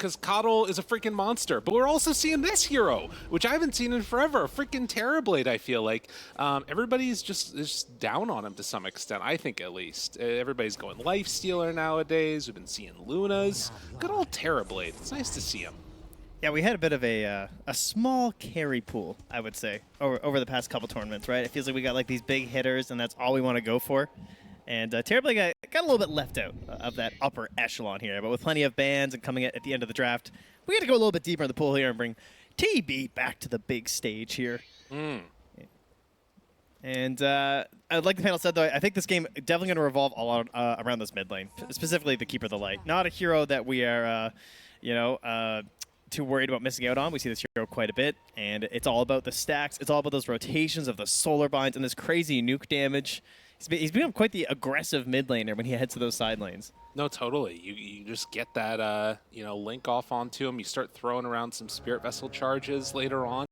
because Coddle is a freaking monster. But we're also seeing this hero, which I haven't seen in forever, a freaking Terrorblade, I feel like. Everybody's just down on him to some extent, I think at least. Everybody's going Lifestealer nowadays. We've been seeing Lunas. Good old Terrorblade. It's nice to see him. Yeah, we had a bit of a small carry pool, I would say, over the past couple tournaments, right? It feels like we got like these big hitters, and that's all we want to go for. And Terrorblade got a little bit left out of that upper echelon here, but with plenty of bans and coming at the end of the draft, we had to go a little bit deeper in the pool here and bring TB back to the big stage here. And like the panel said, though, I think this game definitely going to revolve a lot around this mid lane, specifically the Keeper of the Light. Not a hero that we are, too worried about missing out on. We see this hero quite a bit, and it's all about the stacks. It's all about those rotations of the solar binds and this crazy nuke damage. He's become quite the aggressive mid laner when he heads to those side lanes. No, totally. You just get that, link off onto him. You start throwing around some Spirit Vessel charges later on.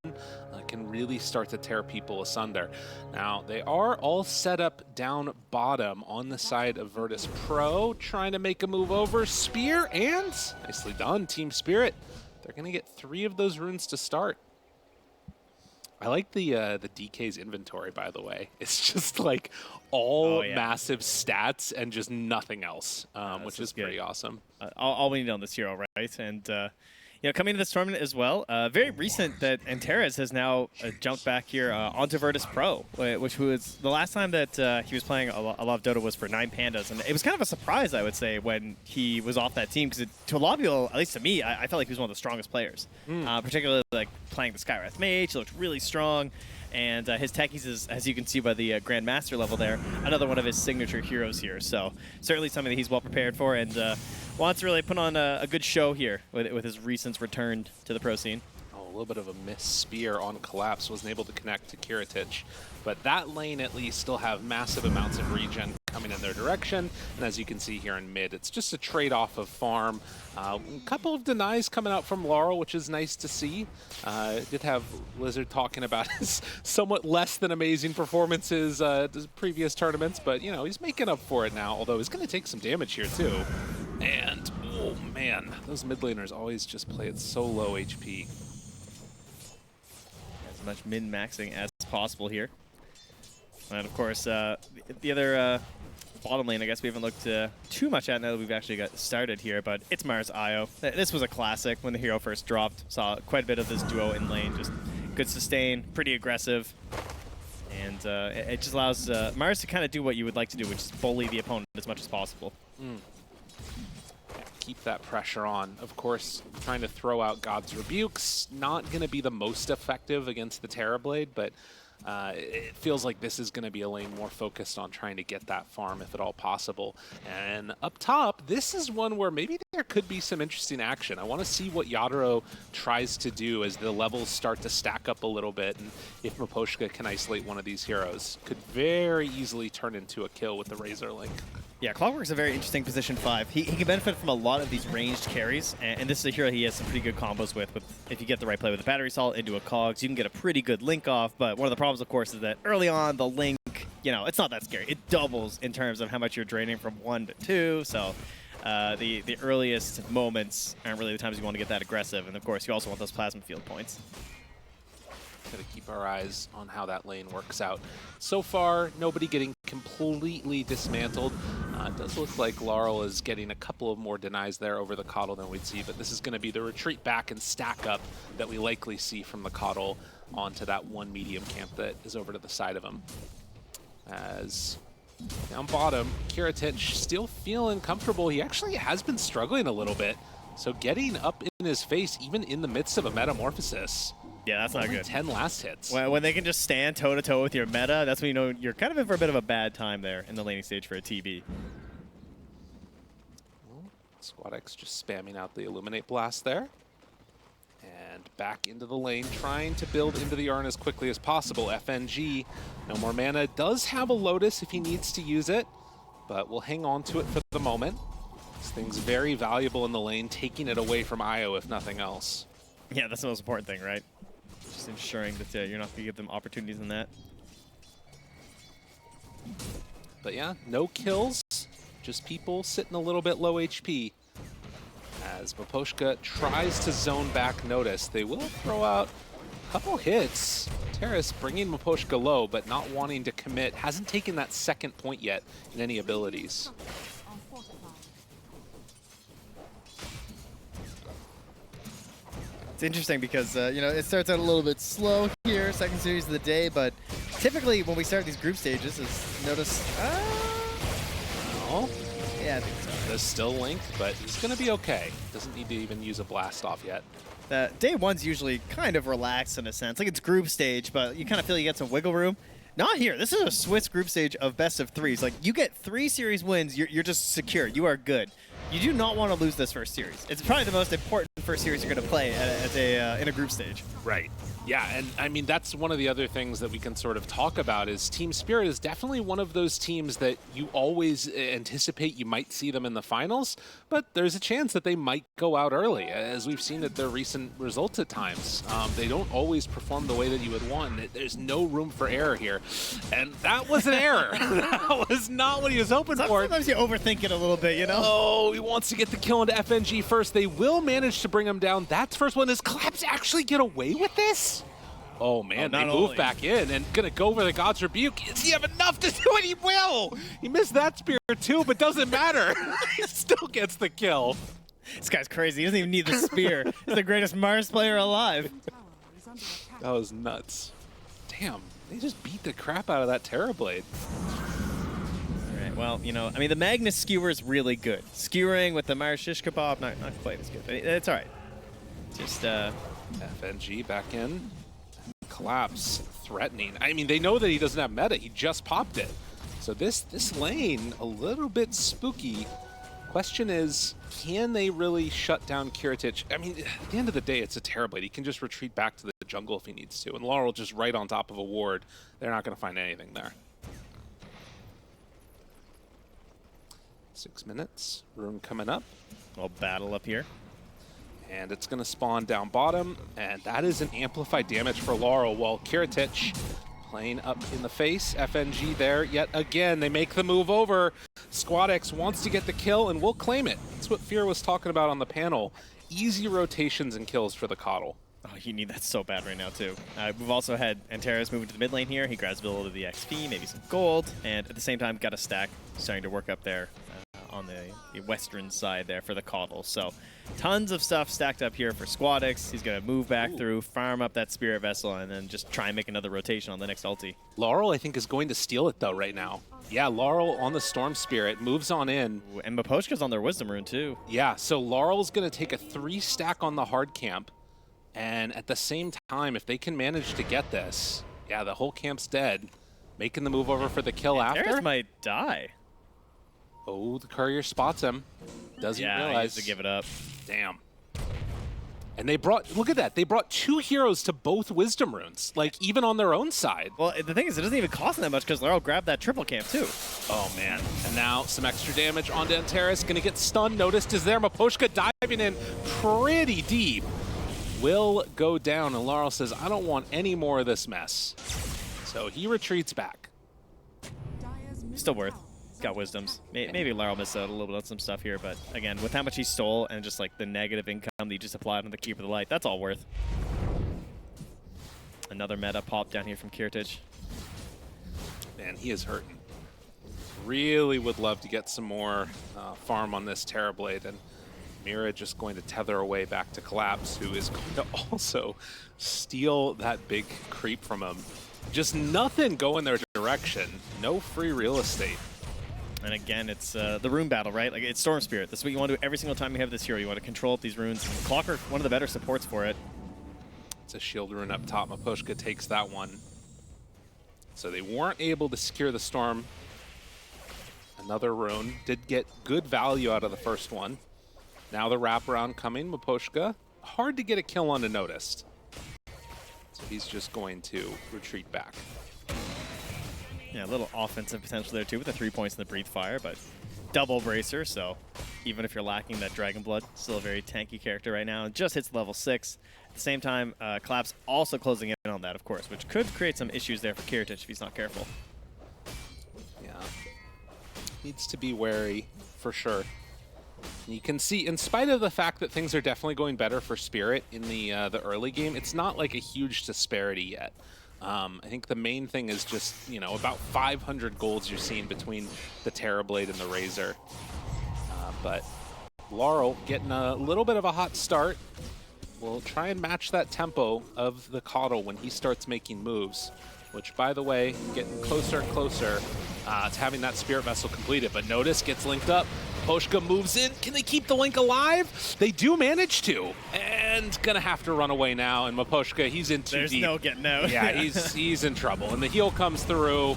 Can really start to tear people asunder. Now, they are all set up down bottom on the side of Virtus.pro, trying to make a move over. Spear, and nicely done, Team Spirit. They're going to get 3 of those runes to start. I like the DK's inventory, by the way. It's just like all massive stats and just nothing else, which is pretty awesome. All we need on this hero, right? And coming into this tournament as well, very recent that Antares has now jumped back here onto Virtus.pro, which was the last time that he was playing a lot of Dota was for 9 Pandas, and it was kind of a surprise, I would say, when he was off that team, because to a lot of people, at least to me, I felt like he was one of the strongest players, particularly like playing the Skywrath Mage. He looked really strong. And his techies is, as you can see by the Grandmaster level there, another one of his signature heroes here. So certainly something that he's well prepared for, and wants to really put on a good show here with his recent return to the pro scene. Oh, a little bit of a missed spear on Collapse. Wasn't able to connect to Kiritich. But that lane at least still have massive amounts of regen coming in their direction. And as you can see here in mid, it's just a trade-off of farm. A couple of denies coming out from Laurel, which is nice to see. Did have Lizard talking about his somewhat less than amazing performances the previous tournaments, but he's making up for it now, although he's going to take some damage here too. And, oh man, those mid laners always just play at so low HP. As much min-maxing as possible here. And of course, the other bottom lane, I guess we haven't looked too much at now that we've actually got started here, but it's Mars Io. This was a classic when the hero first dropped. Saw quite a bit of this duo in lane, just good sustain, pretty aggressive. And it just allows Mars to kind of do what you would like to do, which is bully the opponent as much as possible. Keep that pressure on. Of course, trying to throw out God's Rebukes, not going to be the most effective against the Terrorblade, but it feels like this is going to be a lane more focused on trying to get that farm if at all possible. And up top, this is one where maybe there could be some interesting action. I want to see what Yadro tries to do as the levels start to stack up a little bit, and if Miposhka can isolate one of these heroes. Could very easily turn into a kill with the Razor Link. Yeah, Clockwork's a very interesting position 5. He can benefit from a lot of these ranged carries, and this is a hero he has some pretty good combos with if you get the right play with the Battery Salt into a Cogs, you can get a pretty good link off, but one of the problems, of course, is that early on, the link, it's not that scary. It doubles in terms of how much you're draining from 1 to 2, so the earliest moments aren't really the times you want to get that aggressive, and of course, you also want those Plasma Field points. Gotta keep our eyes on how that lane works out. So far, nobody getting completely dismantled. It does look like Laurel is getting a couple of more denies there over the Coddle than we'd see, but this is going to be the retreat back and stack up that we likely see from the Coddle onto that one medium camp that is over to the side of him. As down bottom, Kiritich still feeling comfortable. He actually has been struggling a little bit, so getting up in his face even in the midst of a Metamorphosis. Yeah, that's not good. 10 last hits. When they can just stand toe-to-toe with your meta, that's when you know you're kind of in for a bit of a bad time there in the laning stage for a TB. Squad X just spamming out the Illuminate Blast there. And back into the lane, trying to build into the Yarn as quickly as possible. FNG, no more mana. Does have a Lotus if he needs to use it, but we'll hang on to it for the moment. This thing's very valuable in the lane, taking it away from Io if nothing else. Yeah, that's the most important thing, right? Just ensuring that you're not going to give them opportunities in that. But yeah, no kills, just people sitting a little bit low HP. As Miposhka tries to zone back Notice, they will throw out a couple hits. Terrace bringing Miposhka low, but not wanting to commit. Hasn't taken that second point yet in any abilities. It's interesting because, you know, it starts out a little bit slow here, second series of the day, but typically when we start these group stages, Notice... Oh. Yeah, I think so. There's still linked, but he's going to be okay. Doesn't need to even use a blast off yet. Day one's usually kind of relaxed in a sense. Like it's group stage, but you kind of feel you get some wiggle room. Not here. This is a Swiss group stage of best of threes. Like you get 3 series wins, you're just secure. You are good. You do not want to lose this first series. It's probably the most important first series you're going to play in a group stage. Right. Yeah, and I mean, that's one of the other things that we can sort of talk about is Team Spirit is definitely one of those teams that you always anticipate you might see them in the finals, but there's a chance that they might go out early, as we've seen at their recent results at times. They don't always perform the way that you would want. There's no room for error here, and that was an error. That was not what he was hoping for. Sometimes you overthink it a little bit, you know? Oh, he wants to get the kill into FNG first. They will manage to bring him down. That's first one. Does Collapse actually get away with this? Oh, man, they move back in and going to go for the God's Rebuke. Does he have enough to do it? He will. He missed that spear, too, but doesn't matter. He still gets the kill. This guy's crazy. He doesn't even need the spear. He's the greatest Mars player alive. That was nuts. Damn, they just beat the crap out of that Terrorblade. All right, well, you know, I mean, the Magnus skewer is really good. Skewering with the Mars Shish Kebab, not quite as good. But it's all right. Just FNG back in. Collapse threatening. I mean, they know that he doesn't have meta. He just popped it. So this lane, a little bit spooky. Question is, can they really shut down Kiritich? I mean, at the end of the day, it's a Terrorblade. He can just retreat back to the jungle if he needs to. And Laurel just right on top of a ward. They're not going to find anything there. 6 minutes. Rune coming up. Little battle up here. And it's going to spawn down bottom, and that is an amplified damage for Laurel, while Kiritich playing up in the face. FNG there yet again. They make the move over. SquadX wants to get the kill, and will claim it. That's what Fear was talking about on the panel. Easy rotations and kills for the Coddle. Oh, you need that so bad right now, too. We've also had Antares moving to the mid lane here. He grabs a little of the XP, maybe some gold, and at the same time got a stack starting to work up there on the western side there for the Coddle. So tons of stuff stacked up here for SquadX. He's going to move back through, farm up that Spirit Vessel, and then just try and make another rotation on the next ulti. Laurel, I think, is going to steal it, though, right now. Yeah, Laurel on the Storm Spirit, moves on in. Ooh, and Miposhka's on their Wisdom Rune, too. Yeah, so Laurel's going to take a 3-stack on the hard camp, and at the same time, if they can manage to get this, yeah, the whole camp's dead. Making the move over for the kill after. Antares might die. Oh, the courier spots him. Doesn't realize. He has to give it up. Damn. And they brought, look at that, they brought 2 heroes to both Wisdom Runes, like even on their own side. Well, the thing is, it doesn't even cost them that much because Laurel grabbed that triple camp too. Oh, man. And now some extra damage on Antares. Going to get stunned. Noticed is there. Miposhka diving in pretty deep. Will go down, and Laurel says, I don't want any more of this mess. So he retreats back. Still worth. Got wisdoms. Maybe Laurel missed out a little bit on some stuff here, but again, with how much he stole and just like the negative income that he just applied on the Keeper of the Light, that's all worth. Another meta pop down here from Kiritich. Man, he is hurting. Really would love to get some more farm on this Terrorblade, and Mira just going to tether away back to Collapse, who is going to also steal that big creep from him. Just nothing going their direction. No free real estate. And again, it's the rune battle, right? Like it's Storm Spirit. That's what you want to do every single time you have this hero. You want to control up these runes. Clocker, one of the better supports for it. It's a shield rune up top. Miposhka takes that one. So they weren't able to secure the Storm. Another rune. Did get good value out of the first one. Now the wraparound coming. Miposhka, hard to get a kill on to Noticed. So he's just going to retreat back. Yeah, a little offensive potential there too with the 3 points in the Breathe Fire, but double bracer, so even if you're lacking that Dragon Blood, still a very tanky character right now, and just hits level 6. At the same time, Collapse also closing in on that, of course, which could create some issues there for Kiritich if he's not careful. Yeah. Needs to be wary, for sure. You can see, in spite of the fact that things are definitely going better for Spirit in the early game, it's not like a huge disparity yet. I think the main thing is just, you know, about 500 golds you're seeing between the Terrorblade and the Razor. But Laurel getting a little bit of a hot start. We'll try and match that tempo of the Coddle when he starts making moves, which, by the way, getting closer and closer to having that Spirit Vessel completed. But notice, gets linked up. Poshka moves in. Can they keep the Link alive? They do manage to. And gonna have to run away now. And Maposhka, he's in too deep. There's no getting out. Yeah, he's in trouble. And the heal comes through.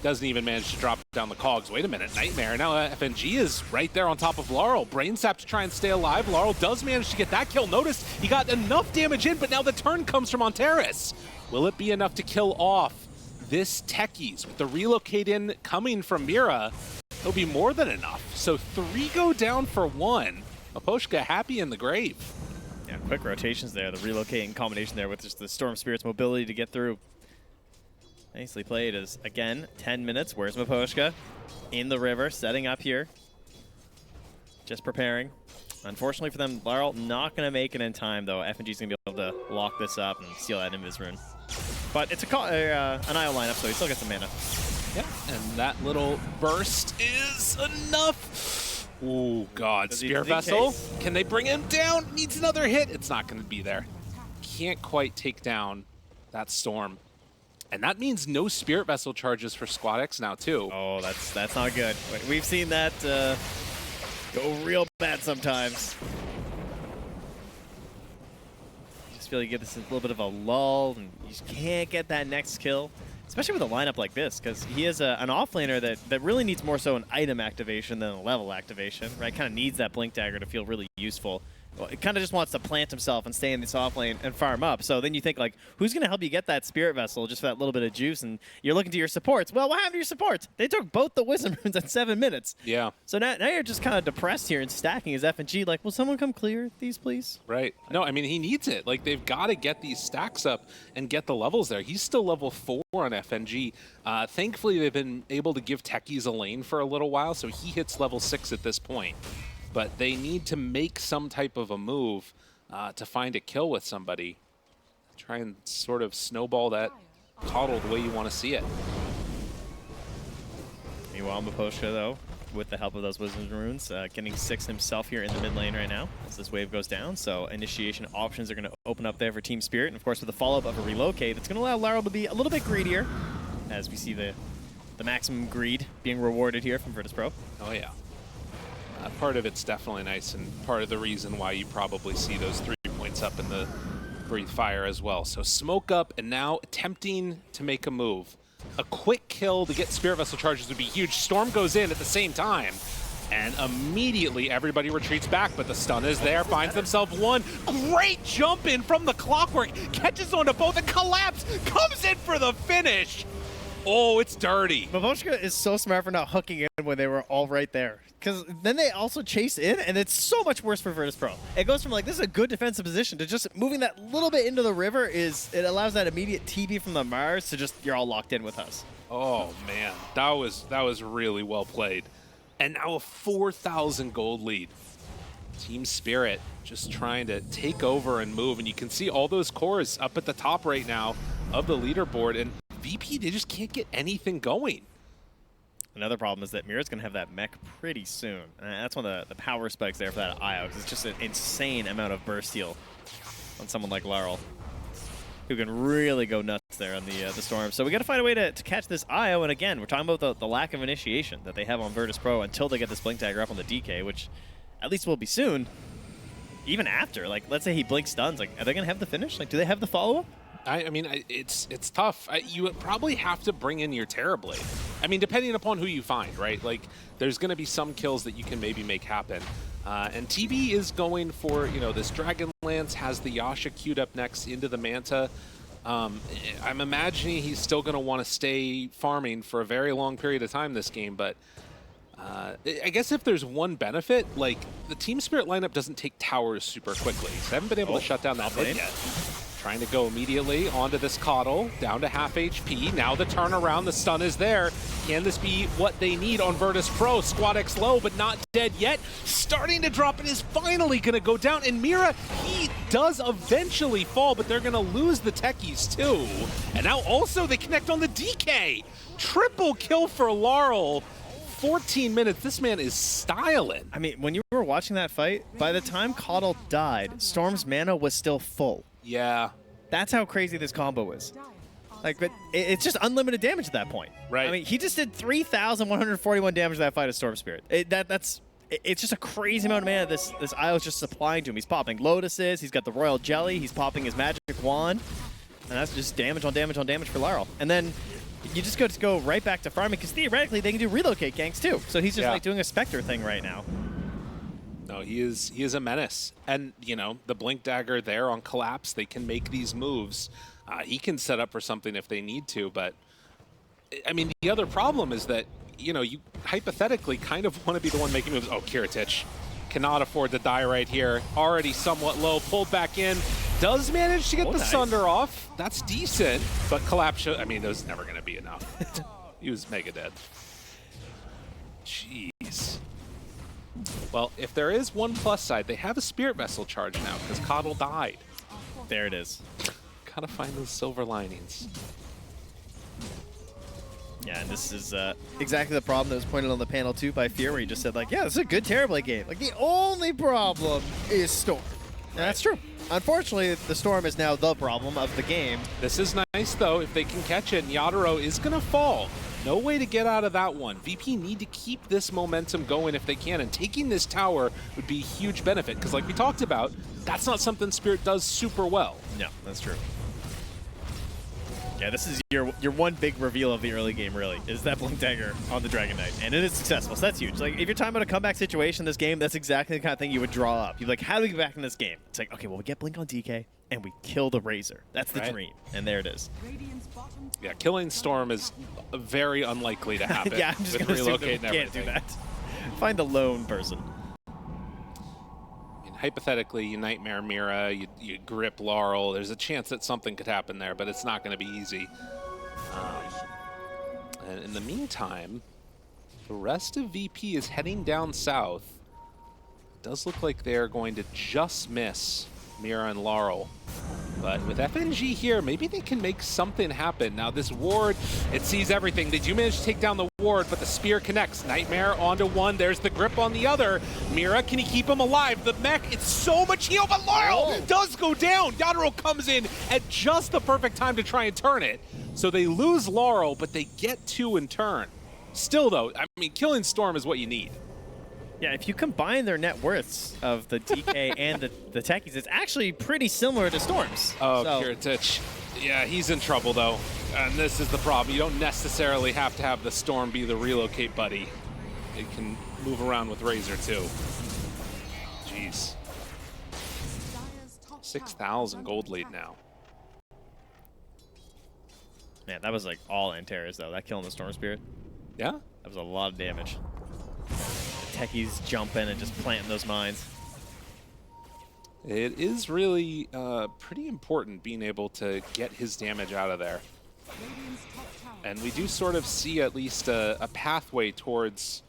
Doesn't even manage to drop down the cogs. Wait a minute, Nightmare. Now FNG is right there on top of Laurel. Brain Sap to try and stay alive. Laurel does manage to get that kill. Notice he got enough damage in, but now the turn comes from Ontaris. Will it be enough to kill off this Techies? With the relocate in coming from Mira, it'll be more than enough. So 3 go down for 1. Maposhka happy in the grave. Yeah, quick rotations there. The relocate in combination there with just the Storm Spirit's mobility to get through. Nicely played as, again, 10 minutes. Where's Maposhka? In the river, setting up here. Just preparing. Unfortunately for them, Laurel not going to make it in time, though. FNG's going to be able to lock this up and steal that Invis rune. But it's an IO lineup, so he still gets some mana. Yeah, and that little burst is enough. Oh, God. Spear Vessel. Can they bring him down? Needs another hit. It's not going to be there. Can't quite take down that Storm. And that means no Spirit Vessel charges for Squad X now, too. Oh, that's not good. We've seen that go real bad sometimes. Just feel like you get this a little bit of a lull, and you just can't get that next kill. Especially with a lineup like this, because he is an offlaner that really needs more so an item activation than a level activation, right? Kind of needs that Blink Dagger to feel really useful. Well, it kind of just wants to plant himself and stay in this off lane and farm up. So then you think, like, who's going to help you get that Spirit Vessel just for that little bit of juice? And you're looking to your supports. Well, what happened to your supports? They took both the Wisdom Runes at 7 minutes. Yeah. So now you're just kind of depressed here and stacking as FNG. Like, will someone come clear these, please? Right. No, I mean, he needs it. Like, they've got to get these stacks up and get the levels there. He's still level 4 on FNG. Thankfully, they've been able to give Techies a lane for a little while, so he hits level 6 at this point. But they need to make some type of a move to find a kill with somebody. Try and sort of snowball that Coddle the way you want to see it. Meanwhile, Maposhka, though, with the help of those Wisdom Runes, getting 6 himself here in the mid lane right now as this wave goes down. So initiation options are going to open up there for Team Spirit. And, of course, with the follow-up of a relocate, it's going to allow Laurel to be a little bit greedier as we see the maximum greed being rewarded here from Virtus.pro. Oh, yeah. Part of it's definitely nice, and part of the reason why you probably see those 3 points up in the Breathe Fire as well. So smoke up, and now attempting to make a move. A quick kill to get Spirit Vessel charges would be huge. Storm goes in at the same time, and immediately everybody retreats back, but the stun is there, finds themselves one. Great jump in from the Clockwork, catches onto both and collapse, comes in for the finish. Oh, it's dirty. Maposhka is so smart for not hooking in when they were all right there. Because then they also chase in, and it's so much worse for Virtus.pro. It goes from, like, this is a good defensive position to just moving that little bit into the river it allows that immediate TP from the Mars to just, you're all locked in with us. Oh, man. That was really well played. And now a 4,000 gold lead. Team Spirit just trying to take over and move. And you can see all those cores up at the top right now of the leaderboard. And VP, they just can't get anything going. Another problem is that Mira's going to have that mech pretty soon. And that's one of the power spikes there for that IO, because it's just an insane amount of burst heal on someone like Laurel, who can really go nuts there on the Storm. So we got to find a way to catch this IO. And again, we're talking about the lack of initiation that they have on Virtus.pro until they get this Blink Dagger up on the DK, which at least will be soon. Even after, like, let's say he Blink stuns, like, are they going to have the finish? Like, do they have the follow-up? I mean, it's tough. You would probably have to bring in your Terrorblade. I mean, depending upon who you find, right? Like, there's going to be some kills that you can maybe make happen. And TB is going for, you know, this Dragon Lance, has the Yasha queued up next into the Manta. I'm imagining he's still going to want to stay farming for a very long period of time this game, but I guess if there's one benefit, like, the Team Spirit lineup doesn't take towers super quickly. So they haven't been able to shut down that hit yet. Trying to go immediately onto this Coddle, down to half HP. Now the turnaround, the stun is there. Can this be what they need on Virtus.pro? Squad X low, but not dead yet. Starting to drop and is finally going to go down. And Mira, he does eventually fall, but they're going to lose the techies too. And now also they connect on the DK. Triple kill for Laurel. 14 minutes. This man is styling. I mean, when you were watching that fight, by the time Coddle died, Storm's mana was still full. Yeah. That's how crazy this combo is. Like, but it's just unlimited damage at that point. Right. I mean, he just did 3,141 damage to that fight of Storm Spirit. It's just a crazy amount of mana this Isle is just supplying to him. He's popping Lotuses, he's got the Royal Jelly, he's popping his Magic Wand, and that's just damage on damage on damage for Laurel. And then you just go right back to farming, because theoretically they can do relocate ganks too. So he's just like doing a Spectre thing right now. No, he is a menace. And, you know, the Blink Dagger there on Collapse, they can make these moves. He can set up for something if they need to, but I mean, the other problem is that, you know, you hypothetically kind of want to be the one making moves. Oh, Kiritich cannot afford to die right here. Already somewhat low, pulled back in. Does manage to get the Sunder off. That's decent, but Collapse, I mean, that was never going to be enough. He was mega dead. Jeez. Well, if there is one plus side, they have a Spirit Vessel charge now because Coddle died. There it is. Gotta find those silver linings. Yeah, and this is exactly the problem that was pointed on the panel too by Fear, where he just said like, yeah, this is a good Terrorblade game. Like, the only problem is Storm. And that's true. Unfortunately, the Storm is now the problem of the game. This is nice, though, if they can catch it. And Yadaro is going to fall. No way to get out of that one. VP need to keep this momentum going if they can. And taking this tower would be a huge benefit. Because like we talked about, that's not something Spirit does super well. No, that's true. Yeah, this is your one big reveal of the early game, really, is that Blink Dagger on the Dragon Knight. And it is successful, so that's huge. Like, if you're talking about a comeback situation in this game, that's exactly the kind of thing you would draw up. You're like, how do we get back in this game? It's like, okay, well, we get Blink on DK, and we kill the Razor. That's the dream. And there it is. Yeah, killing Storm is very unlikely to happen. Yeah, I'm just going to assume that we can't do that. Find a lone person. Hypothetically, you Nightmare Mira, you grip Laurel. There's a chance that something could happen there, but it's not going to be easy. And in the meantime, the rest of VP is heading down south. It does look like they're going to just miss Mira and Laurel. But with FNG here, maybe they can make something happen. Now this ward, it sees everything. They do manage to take down the ward, but the spear connects. Nightmare onto one, there's the grip on the other. Mira, can he keep him alive? The mech, it's so much heal, but Laurel does go down. Yadaro comes in at just the perfect time to try and turn it. So they lose Laurel, but they get two in turn. Still though, I mean, killing Storm is what you need. Yeah, if you combine their net worths of the DK and the techies, it's actually pretty similar to Storm's. Oh, Kiritich. Yeah, he's in trouble, though. And this is the problem. You don't necessarily have to have the Storm be the relocate buddy. It can move around with Razor, too. Jeez. 6,000 gold lead now. Man, that was like all Antares, though. That killing the Storm Spirit. Yeah? That was a lot of damage. Techies jumping and just planting those mines. It is really pretty important being able to get his damage out of there. And we do sort of see at least a pathway towards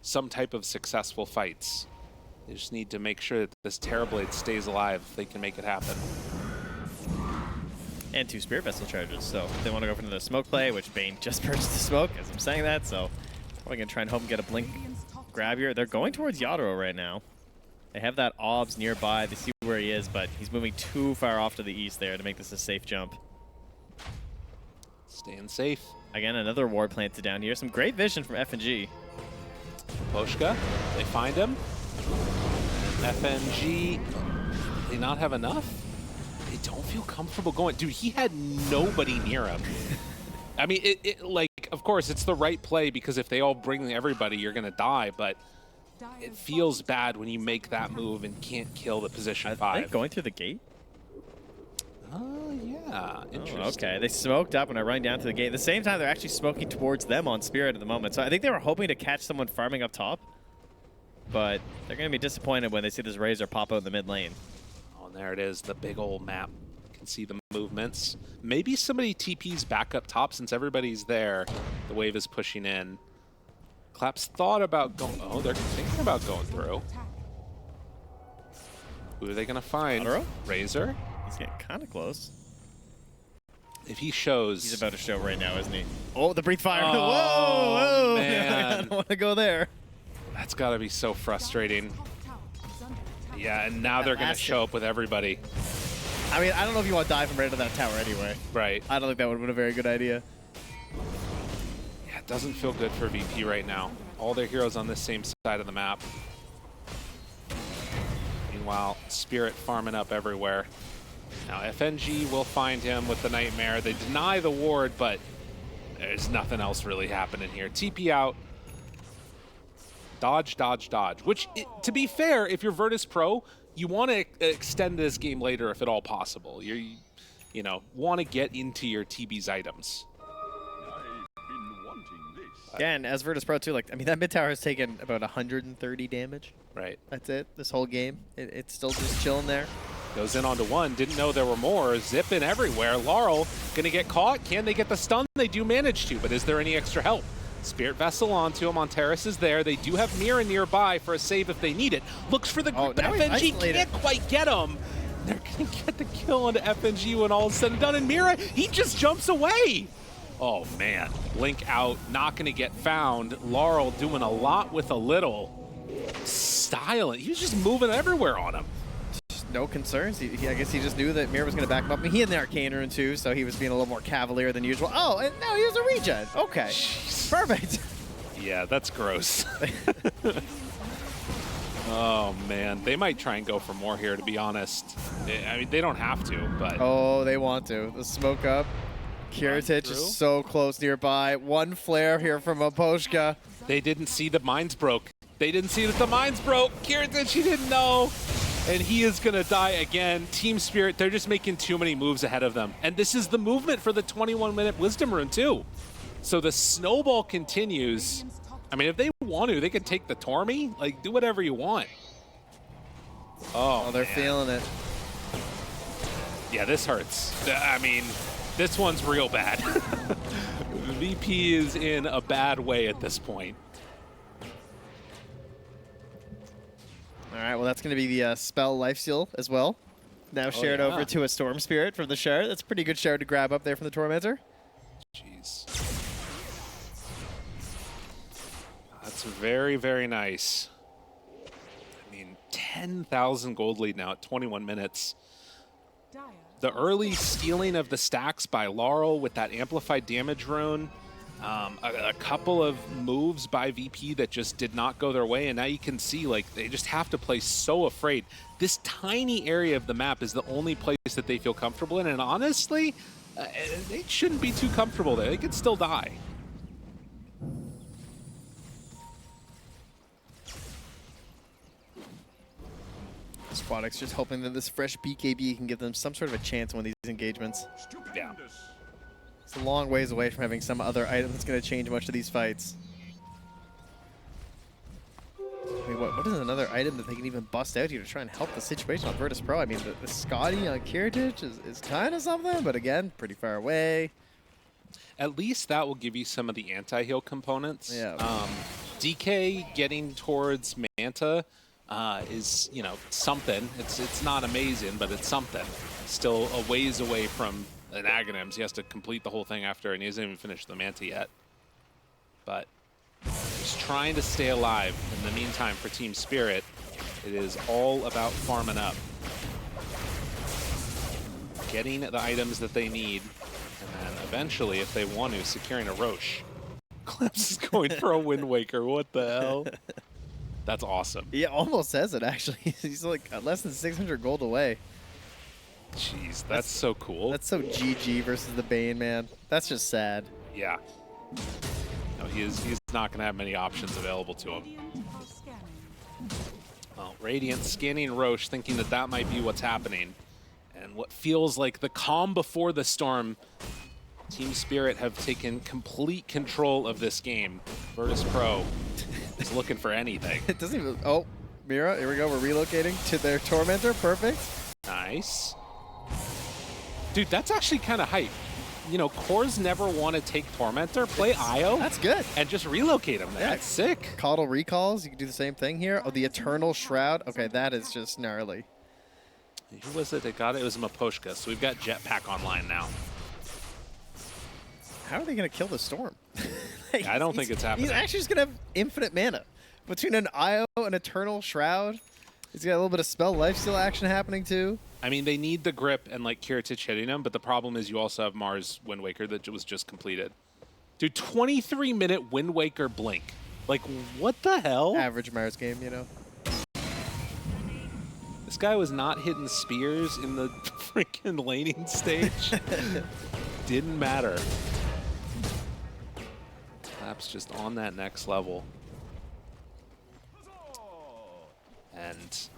some type of successful fights. They just need to make sure that this Terrorblade stays alive if they can make it happen. And two Spirit Vessel charges, so they want to go for the smoke play, which Bane just purchased the smoke as I'm saying that, so probably going to try and hope and get a Blink grab here. They're going towards Yadaro right now. They have that Obs nearby. They see where he is, but he's moving too far off to the east there to make this a safe jump. Staying safe. Again, another ward planted down here. Some great vision from FNG. Poshka, they find him. FNG, they not have enough? They don't feel comfortable going. Dude, he had nobody near him. I mean, like, of course, it's the right play because if they all bring everybody, you're going to die, but it feels bad when you make that move and can't kill the position 5. Are they going through the gate? Oh, yeah. Interesting. Oh, okay. They smoked up and are running down to the gate. At the same time, they're actually smoking towards them on Spirit at the moment. So I think they were hoping to catch someone farming up top, but they're going to be disappointed when they see this Razor pop out in the mid lane. Oh, and there it is, the big old map. can see the movements. Maybe somebody TP's back up top since everybody's there. The wave is pushing in. Claps thought about going... Oh, they're thinking about going through. Who are they going to find? Aurora? Razor? He's getting kind of close. If he shows... He's about to show right now, isn't he? Oh, the breathe fire. Oh, whoa, whoa. man. I don't want to go there. That's got to be so frustrating. Yeah, and now they're going to show up with everybody. I mean, I don't know if you want to dive from right into that tower anyway. Right. I don't think that would have been a very good idea. Yeah, it doesn't feel good for VP right now. All their heroes on this same side of the map. Meanwhile, Spirit farming up everywhere. Now, FNG will find him with the Nightmare. They deny the ward, but there's nothing else really happening here. TP out. Dodge, dodge, dodge. Which, to be fair, if you're Virtus.pro, you want to extend this game later if at all possible. You want to get into your TB's items. Yeah, and as Virtus.pro too, like, I mean, that mid tower has taken about 130 damage. Right. That's it. This whole game, it's still just chilling there. Goes in onto one. Didn't know there were more. Zipping everywhere. Laurel gonna get caught. Can they get the stun? They do manage to, but is there any extra help? Spirit Vessel onto him. On Terrace is there. They do have Mira nearby for a save if they need it. Looks for the group, but FNG can't quite get him. They're gonna get the kill onto FNG when all is said and done. And Mira, he just jumps away. Oh man, Blink out, not gonna get found. Laurel doing a lot with a little. Styling, he was just moving everywhere on him. No concerns. I guess he just knew that Mira was going to back him up. I mean, he had the Arcane Rune too, so he was being a little more cavalier than usual. Oh, and now he has a regen. Okay, perfect. Yeah, that's gross. Oh man, they might try and go for more here, to be honest. I mean, they don't have to, but... Oh, they want to. The smoke up. Kiritich is so close nearby. One flare here from Aposhka. They didn't see the mines broke. They didn't see that the mines broke. Kiritich, he didn't know. And he is going to die again. Team Spirit, they're just making too many moves ahead of them. And this is the movement for the 21-minute Wisdom Rune, too. So the snowball continues. I mean, if they want to, they could take the Tormy. Like, do whatever you want. Oh, they're feeling it. Yeah, this hurts. I mean, this one's real bad. VP is in a bad way at this point. All right, well, that's going to be the spell lifesteal as well. Now shared over to a Storm Spirit from the shard. That's a pretty good shard to grab up there from the Tormentor. Jeez. That's very, very nice. I mean, 10,000 gold lead now at 21 minutes. The early stealing of the stacks by Laurel with that amplified damage rune. A couple of moves by VP that just did not go their way, and now you can see, like, they just have to play so afraid. This tiny area of the map is the only place that they feel comfortable in, and honestly, they shouldn't be too comfortable there. They could still die. Squadix just hoping that this fresh BKB can give them some sort of a chance in one of these engagements. Yeah. It's a long ways away from having some other item that's going to change much of these fights. I mean, what is another item that they can even bust out here to try and help the situation on Virtus.pro? I mean, the Scotty on Kiritich is kind of something, but again, pretty far away. At least that will give you some of the anti-heal components. Yeah. DK getting towards Manta is, something. It's not amazing, but it's something. Still a ways away from an Aghanims. He has to complete the whole thing after, and he hasn't even finished the Manta yet. But he's trying to stay alive. In the meantime, for Team Spirit, it is all about farming up. Getting the items that they need, and then eventually, if they want to, securing a Roche. Clips is going for a Wind Waker. What the hell? That's awesome. He almost says it, actually. He's like less than 600 gold away. Jeez, that's so cool. That's so GG versus the Bane, man. That's just sad. Yeah. No, he's not going to have many options available to him. Well, Radiant scanning Roche, thinking that that might be what's happening. And what feels like the calm before the storm, Team Spirit have taken complete control of this game. Virtus.pro is looking for anything. It doesn't even... Oh, Mira, here we go. We're relocating to their Tormentor. Perfect. Nice. Dude, that's actually kind of hype. You know, cores never want to take Tormentor, play IO. That's good. And just relocate him there. Yeah. That's sick. Caudal Recalls, you can do the same thing here. Oh, the Eternal Shroud. Okay, that is just gnarly. Who was it that got it? It was Maposhka. So we've got Jetpack online now. How are they going to kill the Storm? Like, I don't think it's happening. He's actually just going to have infinite mana. Between an IO and Eternal Shroud, he's got a little bit of spell lifesteal action happening too. I mean, they need the grip and like Kiritich hitting him, but the problem is you also have Mars Wind Waker that was just completed. Dude, 23-minute Wind Waker blink. Like, what the hell? Average Mars game, you know. This guy was not hitting spears in the freaking laning stage. Didn't matter. Clap's just on that next level. And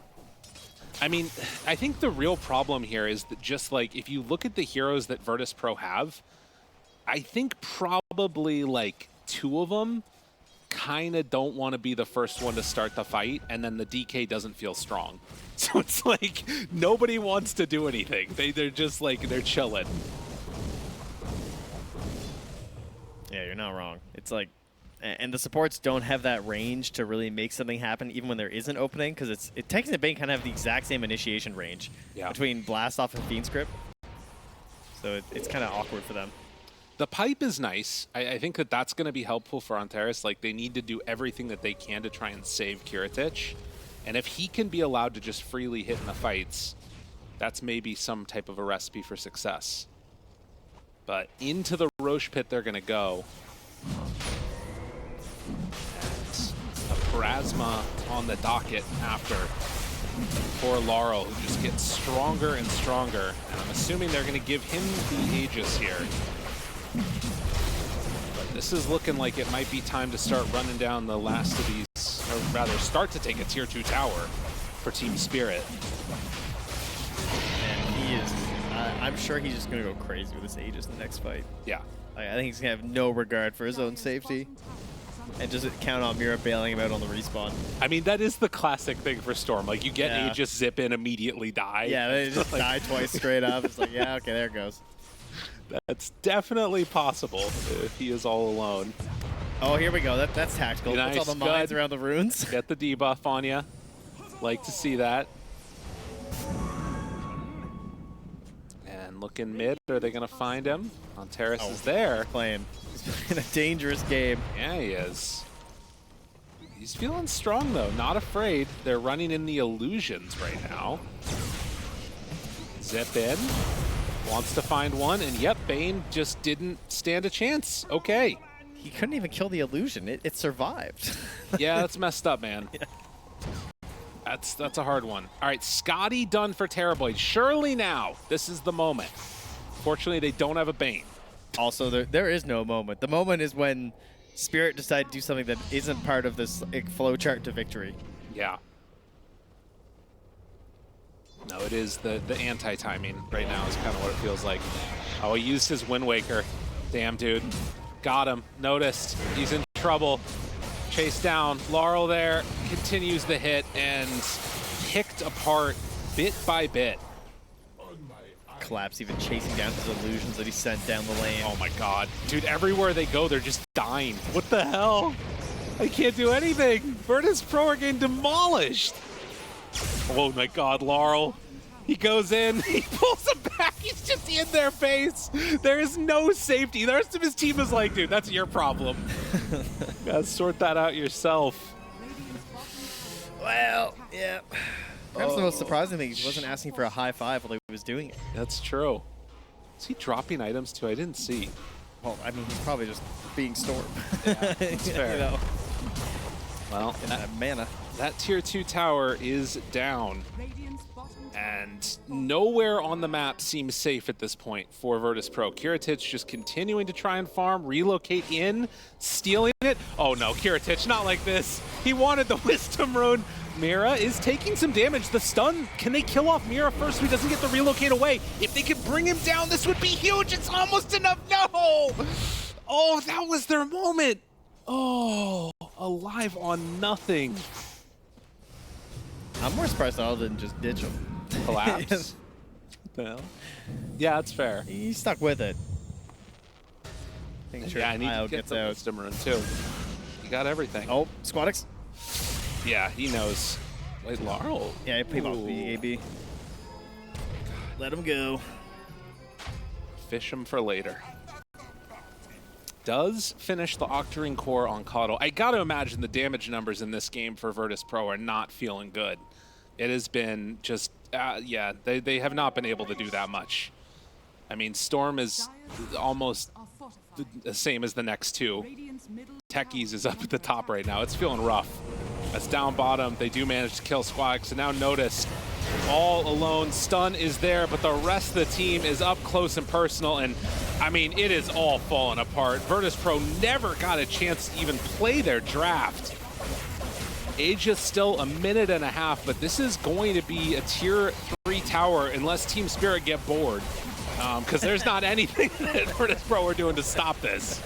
I mean, I think the real problem here is that just like if you look at the heroes that Virtus.pro have, I think probably like 2 of them kind of don't want to be the first one to start the fight, and then the DK doesn't feel strong. So it's like nobody wants to do anything. They're just like, they're chilling. Yeah, you're not wrong. It's like, and the supports don't have that range to really make something happen even when there is an opening, because it Tanks and Bane kind of have the exact same initiation range between Blast Off and Fiend Script. So it's kind of awkward for them. The pipe is nice. I think that that's going to be helpful for Antares. Like, they need to do everything that they can to try and save Kiritich. And if he can be allowed to just freely hit in the fights, that's maybe some type of a recipe for success. But into the Roche pit they're going to go. A Pharasma on the docket after poor Laurel, who just gets stronger and stronger. And I'm assuming they're going to give him the Aegis here. But this is looking like it might be time to start running down the last of these, or rather start to take a tier 2 tower for Team Spirit. And he is, I'm sure he's just going to go crazy with this Aegis in the next fight. Yeah. I think he's going to have no regard for his own safety. And just count on Mira bailing him out on the respawn. I mean, that is the classic thing for Storm. Like, you get Aegis, zip in, immediately die. Yeah, they just die twice straight up. It's like, yeah, okay, there it goes. That's definitely possible if he is all alone. Oh, here we go. That's tactical. Nice. Puts all the mines around the runes. Get the debuff on you. Like to see that. And looking mid. Are they going to find him? Antares is there. Playing. He's playing a dangerous game. Yeah, he is. He's feeling strong, though. Not afraid. They're running in the illusions right now. Zip in. Wants to find one, and yep, Bane just didn't stand a chance. Okay. He couldn't even kill the illusion. It survived. Yeah, that's messed up, man. Yeah. That's a hard one. All right, Scotty done for Terrorblade. Surely now, this is the moment. Fortunately, they don't have a Bane. Also, there is no moment. The moment is when Spirit decide to do something that isn't part of this flowchart to victory. Yeah. No, it is the anti-timing right now is kind of what it feels like. Oh, he used his Wind Waker. Damn, dude. Got him. Noticed. He's in trouble. Chased down. Laurel there. Continues the hit and picked apart bit by bit. Collapse even chasing down his illusions that he sent down the lane. Oh my god. Dude, everywhere they go, they're just dying. What the hell? I can't do anything. Virtus.pro are getting demolished. Oh my god, Laurel. He goes in, he pulls him back, he's just in their face. There is no safety. The rest of his team is like, dude, that's your problem. Gotta sort that out yourself. Well, yeah. Perhaps the most surprising thing, he wasn't asking for a high five while he was doing it. That's true. Is he dropping items too? I didn't see. Well, I mean, he's probably just being Storm. Yeah, that's fair. You know? Well, mana. That tier 2 tower is down. And nowhere on the map seems safe at this point for Virtus.pro. Kiritich just continuing to try and farm, relocate in, stealing it. Oh no, Kiritich, not like this. He wanted the Wisdom Rune. Mira is taking some damage. The stun, can they kill off Mira first so he doesn't get the relocate away? If they could bring him down, this would be huge. It's almost enough. No! Oh, that was their moment. Oh, alive on nothing. I'm more surprised Al didn't just ditch him. Collapse. the hell? Yeah, that's fair. He's stuck with it. Making sure Yeah, I need IO to get gets the out. wisdom rune too. You got everything. Oh, Squadix. Yeah, he knows. Wait, Laurel. Yeah, he played off Ooh. the AB. Let him go. Fish him for later. Does finish the Octarine Core on Caudle. I gotta imagine the damage numbers in this game for Virtus.pro are not feeling good. It has been just, yeah, they have not been able to do that much. I mean, Storm is almost the same as the next two. Techies is up at the top right now. It's feeling rough. That's down bottom. They do manage to kill Squadix, and now notice all alone. Stun is there, but the rest of the team is up close and personal, and I mean, it is all falling apart. Virtus.pro never got a chance to even play their draft. Age is still a minute and a half, but this is going to be a tier 3 tower unless Team Spirit get bored, because there's not anything that Virtus.pro are doing to stop this.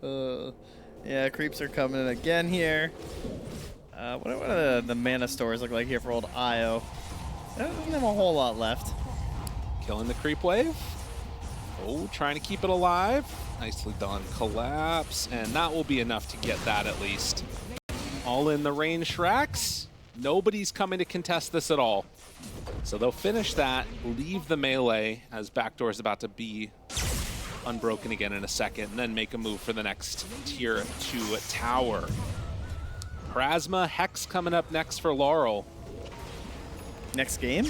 Yeah, creeps are coming in again here. What do the mana stores look like here for old IO? There doesn't have a whole lot left. Killing the creep wave. Oh, trying to keep it alive. Nicely done. Collapse, and that will be enough to get that at least. All in the range racks. Nobody's coming to contest this at all. So they'll finish that, leave the melee as backdoor is about to be unbroken again in a second, and then make a move for the next tier 2 tower. Plasma Hex coming up next for Laurel. Next game?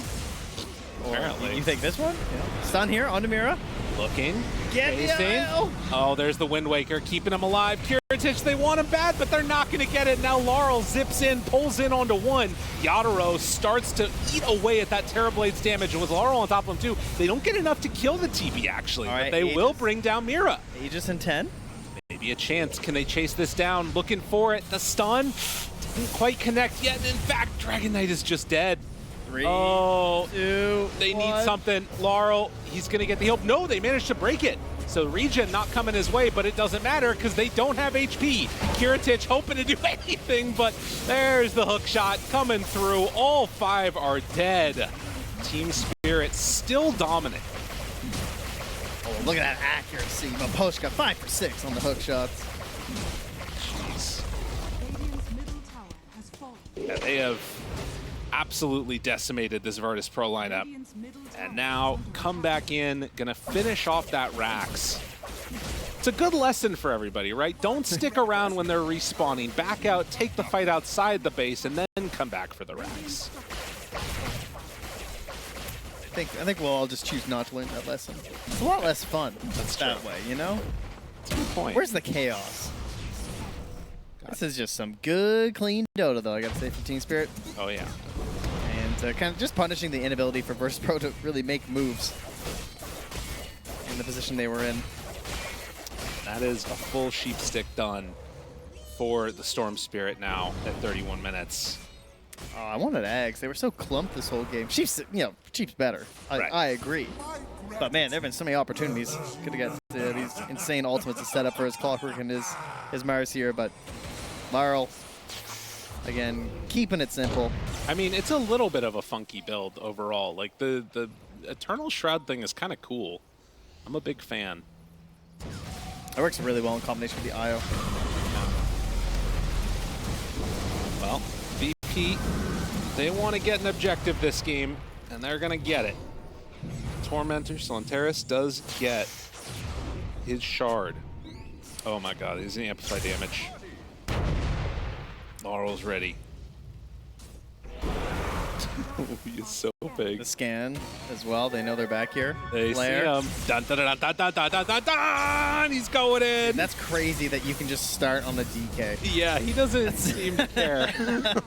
Apparently. You think this one? Yeah. Stun here on Mira. Looking. Get the IO. Oh, there's the Wind Waker, keeping him alive. Kiritich, they want him bad, but they're not going to get it. Now Laurel zips in, pulls in onto one. Yatoro starts to eat away at that Terrablade's damage, and with Laurel on top of him too, they don't get enough to kill the TB actually, right, but they will bring down Mira. Aegis in 10. Maybe a chance. Can they chase this down? Looking for it. The stun didn't quite connect yet. And in fact, Dragon Knight is just dead. 3, oh, 2, they 1. need something. Laurel, he's going to get the help. No, they managed to break it. So regen not coming his way, but it doesn't matter because they don't have HP. Kiritich hoping to do anything, but there's the hook shot coming through. All 5 are dead. Team Spirit still dominant. Oh, look at that accuracy. Maposhka 5 for 6 on the hook shots. Jeez. Yeah, they have absolutely decimated this Virtus.pro lineup. And now come back in, gonna finish off that Rax. It's a good lesson for everybody, right? Don't stick around when they're respawning. Back out, take the fight outside the base, and then come back for the Rax. I think we'll all just choose not to learn that lesson. It's a lot less fun that way, you know? That's a good point. Where's the chaos? This is just some good, clean Dota, though, I gotta say, from Team Spirit. Oh, yeah. And kind of just punishing the inability for Virtus.pro to really make moves in the position they were in. That is a full sheep stick done for the Storm Spirit now at 31 minutes. Oh, I wanted Ags. They were so clumped this whole game. Chiefs, Chiefs better. Right. I agree. But man, there have been so many opportunities. Could have got these insane ultimates to set up for his Clockwork and his Mars here, but Laurel, again, keeping it simple. I mean, it's a little bit of a funky build overall. Like, the Eternal Shroud thing is kind of cool. I'm a big fan. It works really well in combination with the IO. Well, VP, they want to get an objective this game, and they're going to get it. Tormentor Solanteris does get his shard. Oh my god, he's going to amplify damage. Laurel's ready. He is so big. The scan as well. They know they're back here. They Flare. see him. Dun, dun, dun, dun, dun, dun, dun, dun, dun! He's going in. And that's crazy that you can just start on the DK. Yeah, he doesn't seem to care.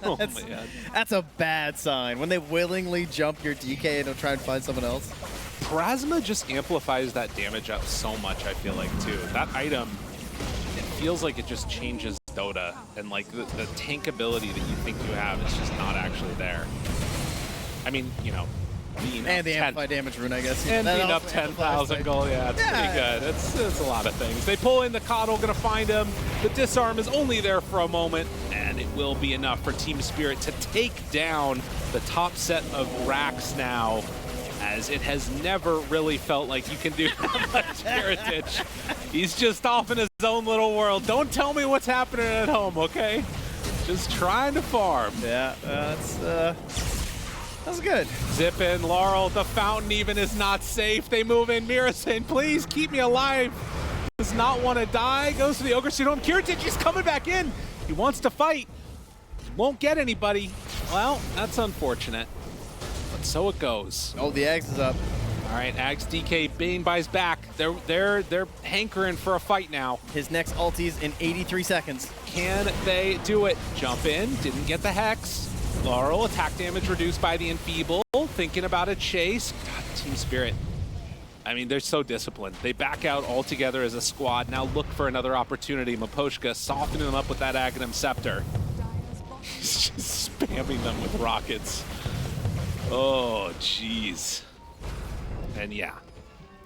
Oh, man. That's a bad sign. When they willingly jump your DK and don't try and find someone else. Plasma just amplifies that damage out so much, I feel like, too. That item, it feels like it just changes Dota, and like the tank ability that you think you have is just not actually there. I mean, you know, being and up the 10, amplify damage rune, I guess. and that being up also 10,000 gold, yeah, it's pretty good. It's a lot of things. They pull in the Coddle, gonna find him. The disarm is only there for a moment, and it will be enough for Team Spirit to take down the top set of racks now as it has never really felt like you can do that much heritage. He's just off in his own little world. Don't tell me what's happening at home, okay? Just trying to farm. Yeah, that's good. Zip in, Laurel. The fountain even is not safe. They move in. Mira saying, please keep me alive. Does not want to die. Goes to the Ogre Suit home. Kiritich is coming back in. He wants to fight. Won't get anybody. Well, that's unfortunate. But so it goes. Oh, the Axe is up. All right, Ags DK Bane buys back. They're hankering for a fight now. His next ulti's in 83 seconds. Can they do it? Jump in, didn't get the Hex. Laurel, attack damage reduced by the Enfeeble. Thinking about a chase. God, Team Spirit. I mean, they're so disciplined. They back out all together as a squad. Now look for another opportunity. Miposhka softening them up with that Aghanim Scepter. He's just spamming them with rockets. Oh, jeez. And yeah,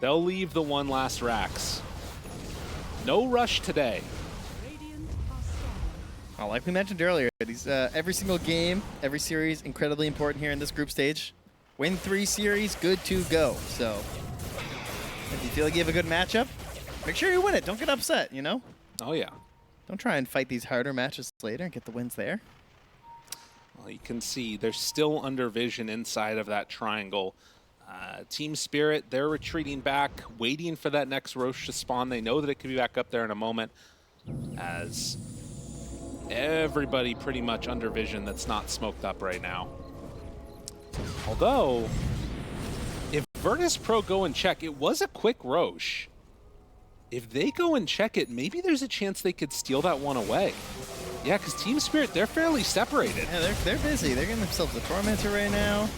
they'll leave the one last Rax. No rush today. Well, like we mentioned earlier, these every single game, every series, incredibly important here in this group stage. Win 3 series, good to go. So if you feel like you have a good matchup, make sure you win it. Don't get upset, you know? Oh, yeah. Don't try and fight these harder matches later and get the wins there. Well, you can see they're still under vision inside of that triangle. Team Spirit, they're retreating back, waiting for that next Roche to spawn. They know that it could be back up there in a moment, as everybody pretty much under vision that's not smoked up right now. Although, if Virtus.pro go and check, it was a quick Roche. If they go and check it, maybe there's a chance they could steal that one away. Yeah, because Team Spirit, they're fairly separated. Yeah, they're busy. They're getting themselves a Tormentor right now.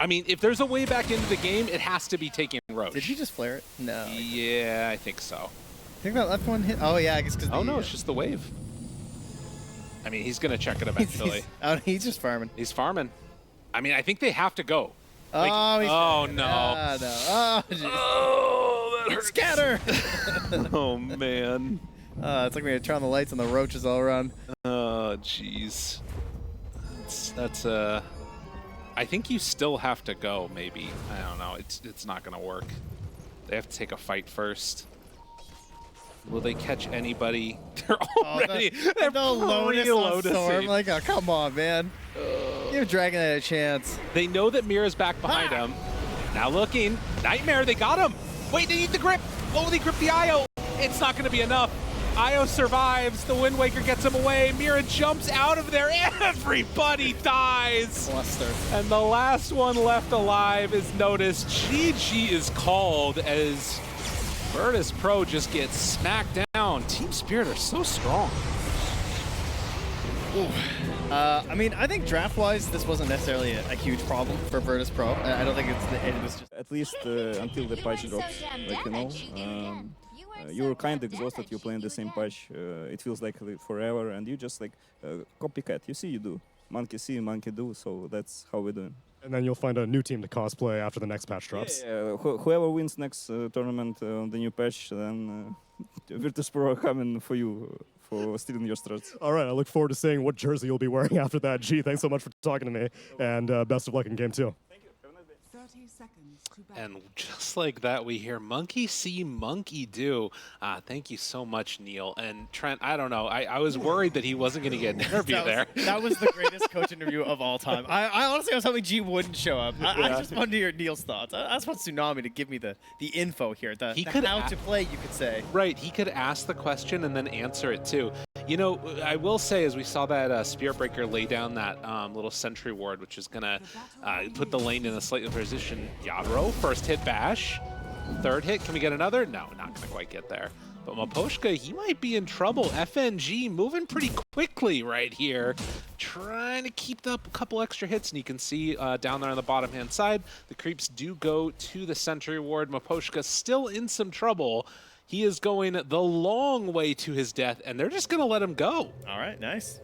I mean, if there's a way back into the game, it has to be taking Roche. Did he just flare it? No. Yeah, I think so. I think that left one hit. Oh, yeah, I guess because Oh, no, it's just the wave. I mean, he's going to check it eventually. He's just farming. He's farming. I mean, I think they have to go. Oh, Like, no. No. Oh, Oh, that hurts. Scatter! Oh, man. It's like we had to turn on the lights and the roaches all around. Oh, jeez. That's I think you still have to go, maybe. I don't know. It's not going to work. They have to take a fight first. Will they catch anybody? They're already they're Lotus Lotusing. Storm. Like, oh, come on, man. Give Dragon a chance. They know that Mira's back behind him. Now looking. Nightmare, they got him. Wait, they need the grip. Oh, they grip the Io. It's not going to be enough. Io survives. The Wind Waker gets him away. Mira jumps out of there. Everybody dies. Cluster. And the last one left alive is noticed. GG is called as Virtus.pro just gets smacked down. Team Spirit are so strong. I mean, I think draft-wise, this wasn't necessarily a huge problem for Virtus.pro. I don't think it was just... At least until the patch drops, like, you know, you're kind of exhausted, you're playing the same patch, it feels like forever, and you just like copycat. You see, you do. Monkey see, monkey do, so that's how we're doing. And then you'll find a new team to cosplay after the next patch drops. Yeah, whoever wins next tournament on the new patch, then Virtus.pro are coming for you for stealing your strats. All right, I look forward to seeing what jersey you'll be wearing after that. G, thanks so much for talking to me, and best of luck in game 2. 30 seconds to bat. And just like that, we hear monkey see, monkey do. Thank you so much, Neil. And Trent, I don't know. I was worried that he wasn't going to get an interview there. That was the greatest coach interview of all time. I honestly was hoping G wouldn't show up. I just wanted to hear Neil's thoughts. I just want Tsunami to give me the info here, the how to play, you could say. Right, he could ask the question and then answer it too. You know, I will say, as we saw that Spirit Breaker lay down that little sentry ward, which is going to put the lane in a slightly position. Yadro, first hit bash. Third hit, can we get another? No, not going to quite get there. But Miposhka, he might be in trouble. FNG moving pretty quickly right here. Trying to keep up a couple extra hits. And you can see down there on the bottom-hand side, the creeps do go to the sentry ward. Miposhka still in some trouble. He is going the long way to his death, and they're just going to let him go. All right, nice.